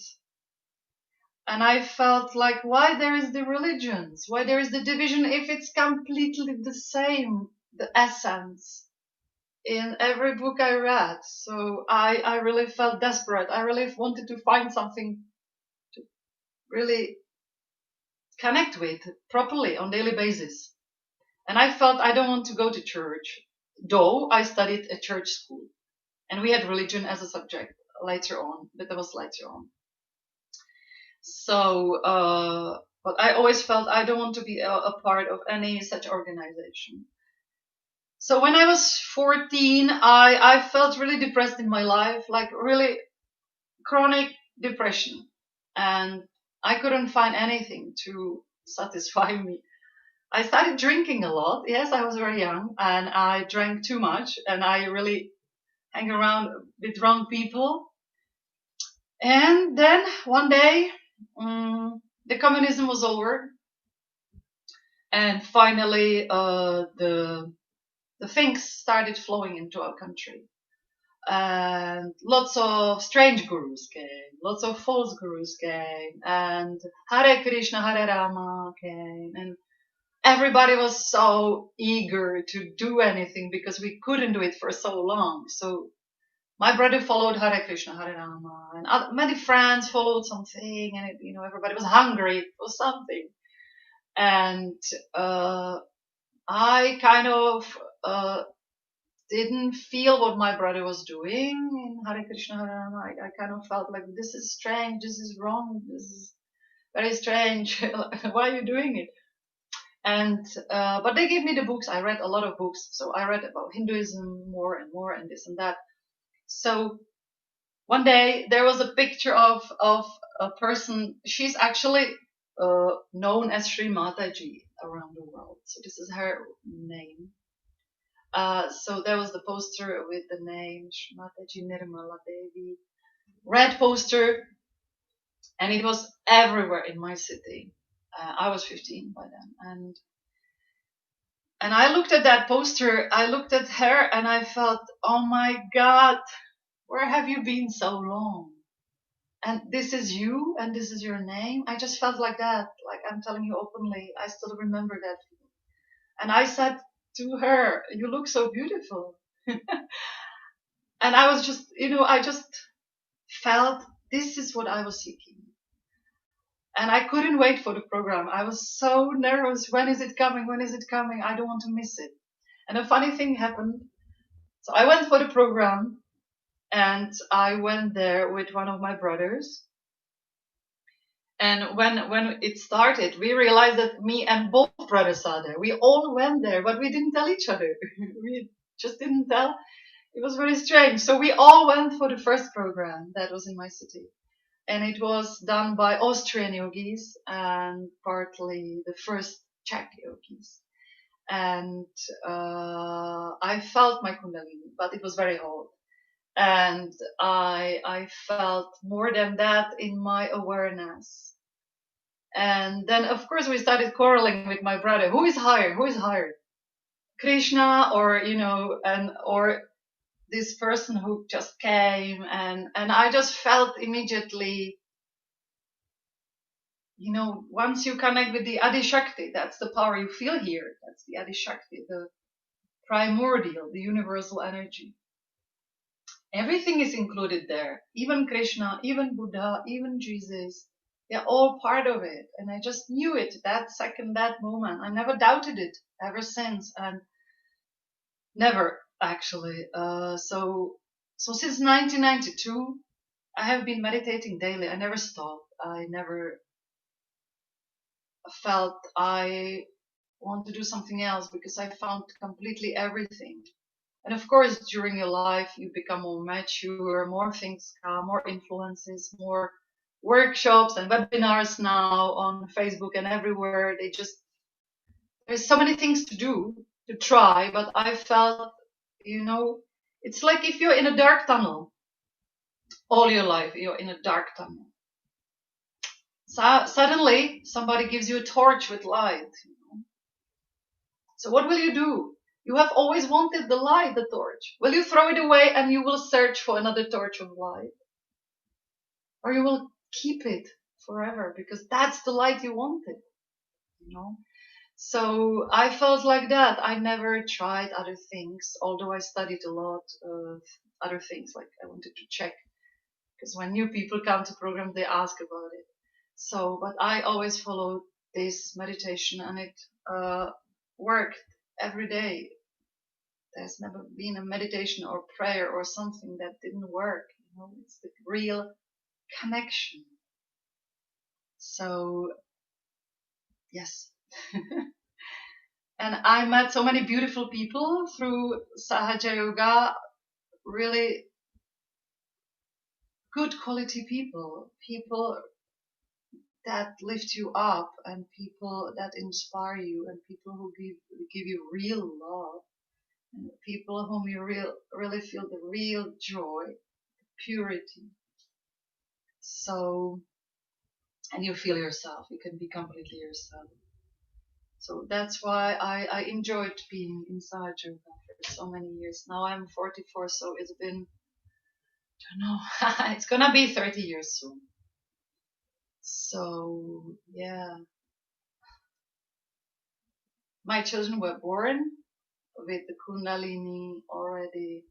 I felt like why there is the religions, why there is the division if it's completely the same, the essence in every book I read. So I really felt desperate. I really wanted to find something to really connect with properly on daily basis. And I felt I don't want to go to church, though I studied at church school. And we had religion as a subject later on, but that was later on. So, but I always felt I don't want to be a part of any such organization. So when I was 14, I felt really depressed in my life, like really chronic depression. And I couldn't find anything to satisfy me. I started drinking a lot. Yes, I was very young and I drank too much and I really hang around with wrong people. And then one day, the communism was over, and finally the things started flowing into our country. And lots of strange gurus came, lots of false gurus came, and Hare Krishna, Hare Rama came, and everybody was so eager to do anything because we couldn't do it for so long. So my brother followed Hare Krishna, Hare Rama, and many friends followed something, and everybody was hungry for something. And I kind of didn't feel what my brother was doing in Hare Krishna, Hare Rama. I kind of felt like this is strange, this is wrong, this is very strange. Why are you doing it? And but they gave me the books. I read a lot of books, so I read about Hinduism more and more, and this and that. So one day there was a picture of a person. She's actually known as Sri Mataji around the world. So this is her name. So there was the poster with the name Sri Mataji Nirmala Devi, red poster, and it was everywhere in my city. I was 15 by then, and I looked at that poster. I looked at her, and I felt, oh my God, where have you been so long? And this is you, and this is your name. I just felt like that. Like I'm telling you openly, I still remember that. And I said to her, you look so beautiful. And I was just, I just felt this is what I was seeking. And I couldn't wait for the program. I was so nervous. When is it coming? When is it coming? I don't want to miss it. And a funny thing happened. So I went for the program, and I went there with one of my brothers. And when it started, we realized that me and both brothers are there. We all went there, but we didn't tell each other. We just didn't tell. It was very strange. So we all went for the first program that was in my city. And it was done by Austrian yogis and partly the first Czech yogis. And I felt my Kundalini, but it was very hot. And I felt more than that in my awareness. And then, of course, we started quarreling with my brother. Who is higher? Who is higher? Krishna or, or this person who just came. And I just felt immediately, once you connect with the Adi Shakti, that's the power you feel here. That's the Adi Shakti, the primordial, the universal energy. Everything is included there. Even Krishna, even Buddha, even Jesus. They're all part of it. And I just knew it that second, that moment. I never doubted it ever since. And never actually. So since 1992, I have been meditating daily. I never stopped. I never felt I want to do something else because I found completely everything. And of course, during your life, you become more mature, more things come, more influences, more workshops and webinars now on Facebook and everywhere. There's so many things to do, to try, but I felt, it's like if you're in a dark tunnel, all your life, you're in a dark tunnel. So suddenly, somebody gives you a torch with light. So what will you do? You have always wanted the light, the torch. Will you throw it away and you will search for another torch of light? Or you will keep it forever because that's the light you wanted, So I felt like that. I never tried other things, although I studied a lot of other things, like I wanted to check. Because when new people come to program, they ask about it. So, but I always followed this meditation and it worked every day. There's never been a meditation or prayer or something that didn't work. It's the real connection. So, yes. And I met so many beautiful people through Sahaja Yoga, really good quality people that lift you up and people that inspire you and people who give you real love and people whom you really feel the real joy, purity. So, and you feel yourself, you can be completely yourself. So that's why I enjoyed being in Sahaja Yoga for so many years. Now I'm 44, so it's been, I don't know, it's gonna be 30 years soon. So, yeah. My children were born with the Kundalini already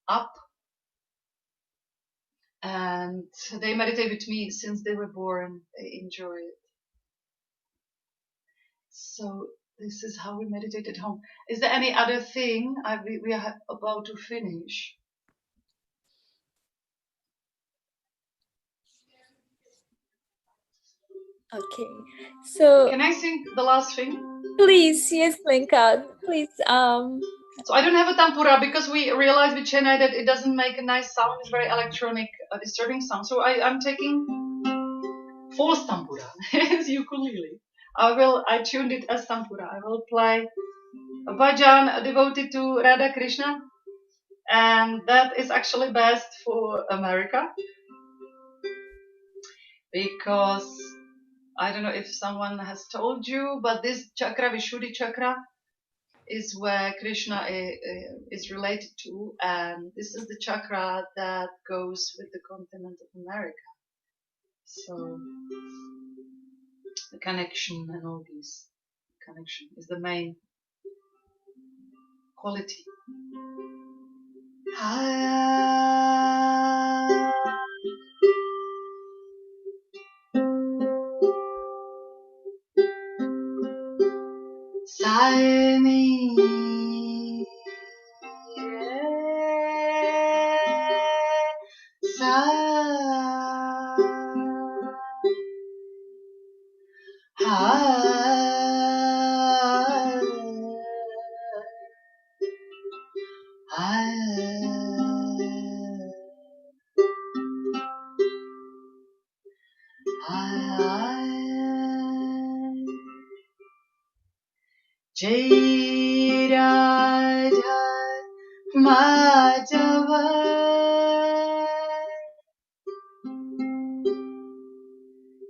up, and they meditate with me since they were born. They enjoy it. So this is how we meditate at home. Is there any other thing? We are about to finish. Okay, so Can I sing the last thing? please, yes, Lenka, please. So I don't have a tampura because we realized with Chennai that it doesn't make a nice sound. It's very electronic, disturbing sound. So I'm taking false tampura, it's ukulele. I tuned it as tampura. I will play a bhajan devoted to Radha Krishna, and that is actually best for America because I don't know if someone has told you, but this chakra, Vishuddhi chakra, is where Krishna is related to, and this is the chakra that goes with the continent of America. So the connection and all these connection is the main quality. Sani sa Jai Radha Madhava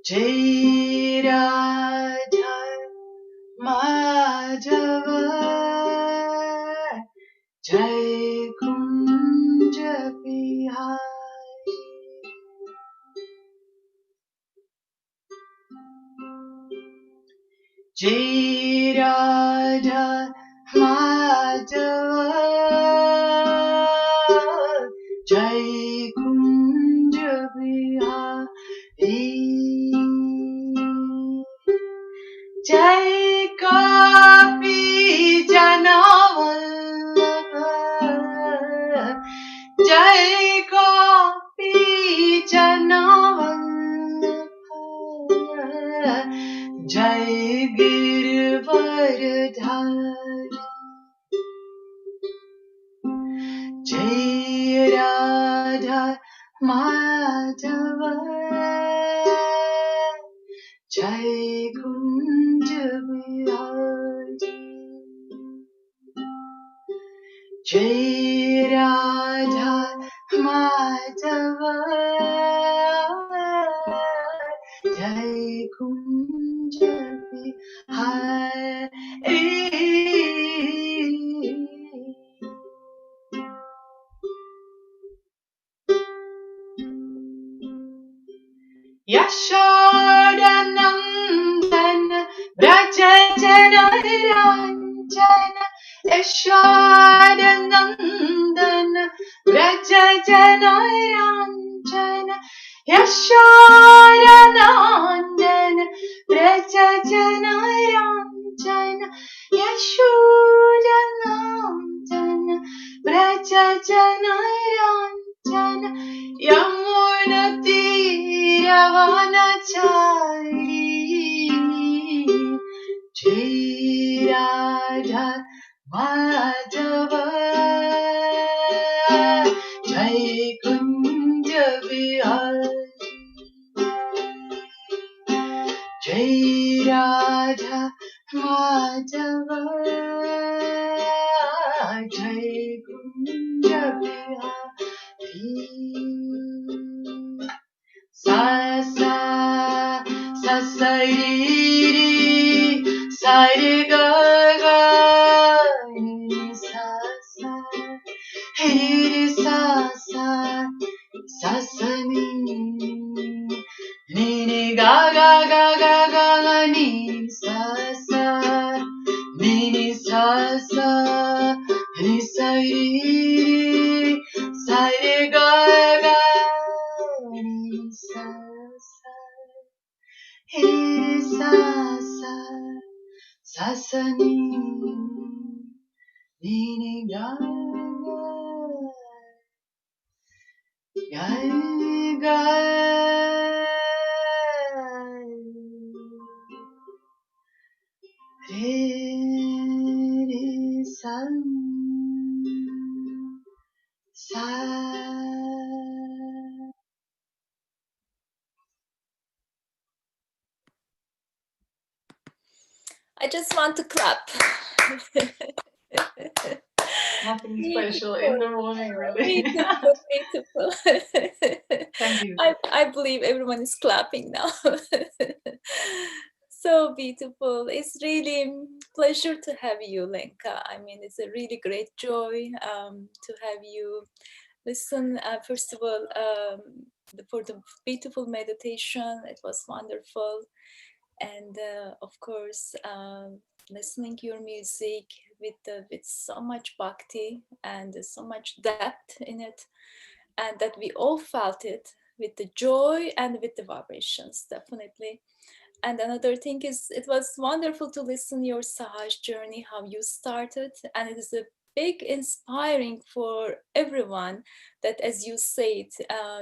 Jai Radha Madhava Jai Kunja Bihari. Jai Radha Madhava Jai Kunja Bihari. Jai Kapi Janavallabha Jai Kapi Janavallabha Jai Girvardhari Jai Radha Madhava Jai Kunja Bihari Jai Radha Madhava Jai Kunja Bihari. Yashodanandan Vrajajanaranjana Yashodanandan Vrajajanaranjana Yashodanandan Vrajajanaranjana Yashodanandan Vrajajanaranjana Yamuna Tiravanachari Jai Radha Madhava Jai Kunja Bihari Jai Radha Madhava Jai Kunja Bihari. Sa sa sa sa ri ri sa re ga ga ni sa sa ri ri sa sa sa sa ni ni ni ga ga ga ga ga ga ni sa sa ni ni sa sa ni sa ri ri sa re ga ga sa sa he sa sa sa sa ni ni ga ga ga re re sa sa. I just want to clap. Nothing special in the morning, really. Beautiful, beautiful. Thank you. I believe everyone is clapping now. So beautiful. It's really pleasure to have you, Lenka. I mean, it's a really great joy to have you listen. First of all, for the beautiful meditation, it was wonderful. And of course, listening your music with so much bhakti and so much depth in it, and that we all felt it with the joy and with the vibrations, definitely. And another thing is, it was wonderful to listen your Sahaj journey, how you started, and it is a big inspiring for everyone that, as you said,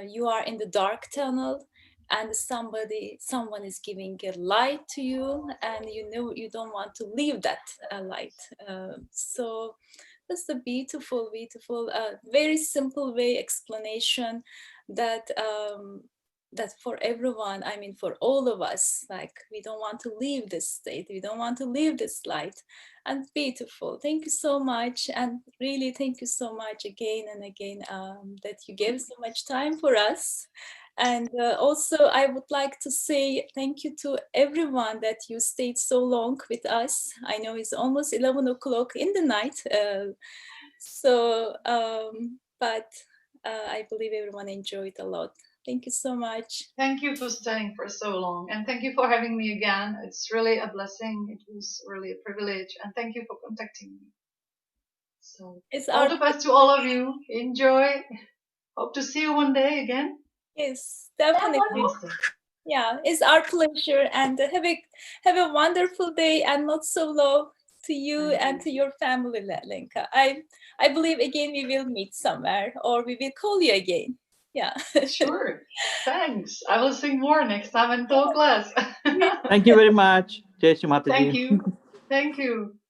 you are in the dark tunnel and someone is giving a light to you, and you know you don't want to leave that light. So that's the beautiful, beautiful, very simple way explanation that that for everyone, I mean for all of us, like we don't want to leave this state, we don't want to leave this light. And beautiful, thank you so much, and really thank you so much again and again, that you gave so much time for us. And also, I would like to say thank you to everyone that you stayed so long with us. I know it's almost 11 o'clock in the night. But I believe everyone enjoyed a lot. Thank you so much. Thank you for staying for so long. And thank you for having me again. It's really a blessing. It was really a privilege. And thank you for contacting me. So It's all our the best to all of you. Enjoy. Hope to see you one day again. Yes, definitely. Yeah, it's our pleasure. And have a wonderful day, and not so low to you and to your family, Lenka. I believe again we will meet somewhere, or we will call you again. Yeah. Sure. Thanks. I will sing more next time and talk less. Thank you very much. Jai Shri Mataji. Thank you. Thank you.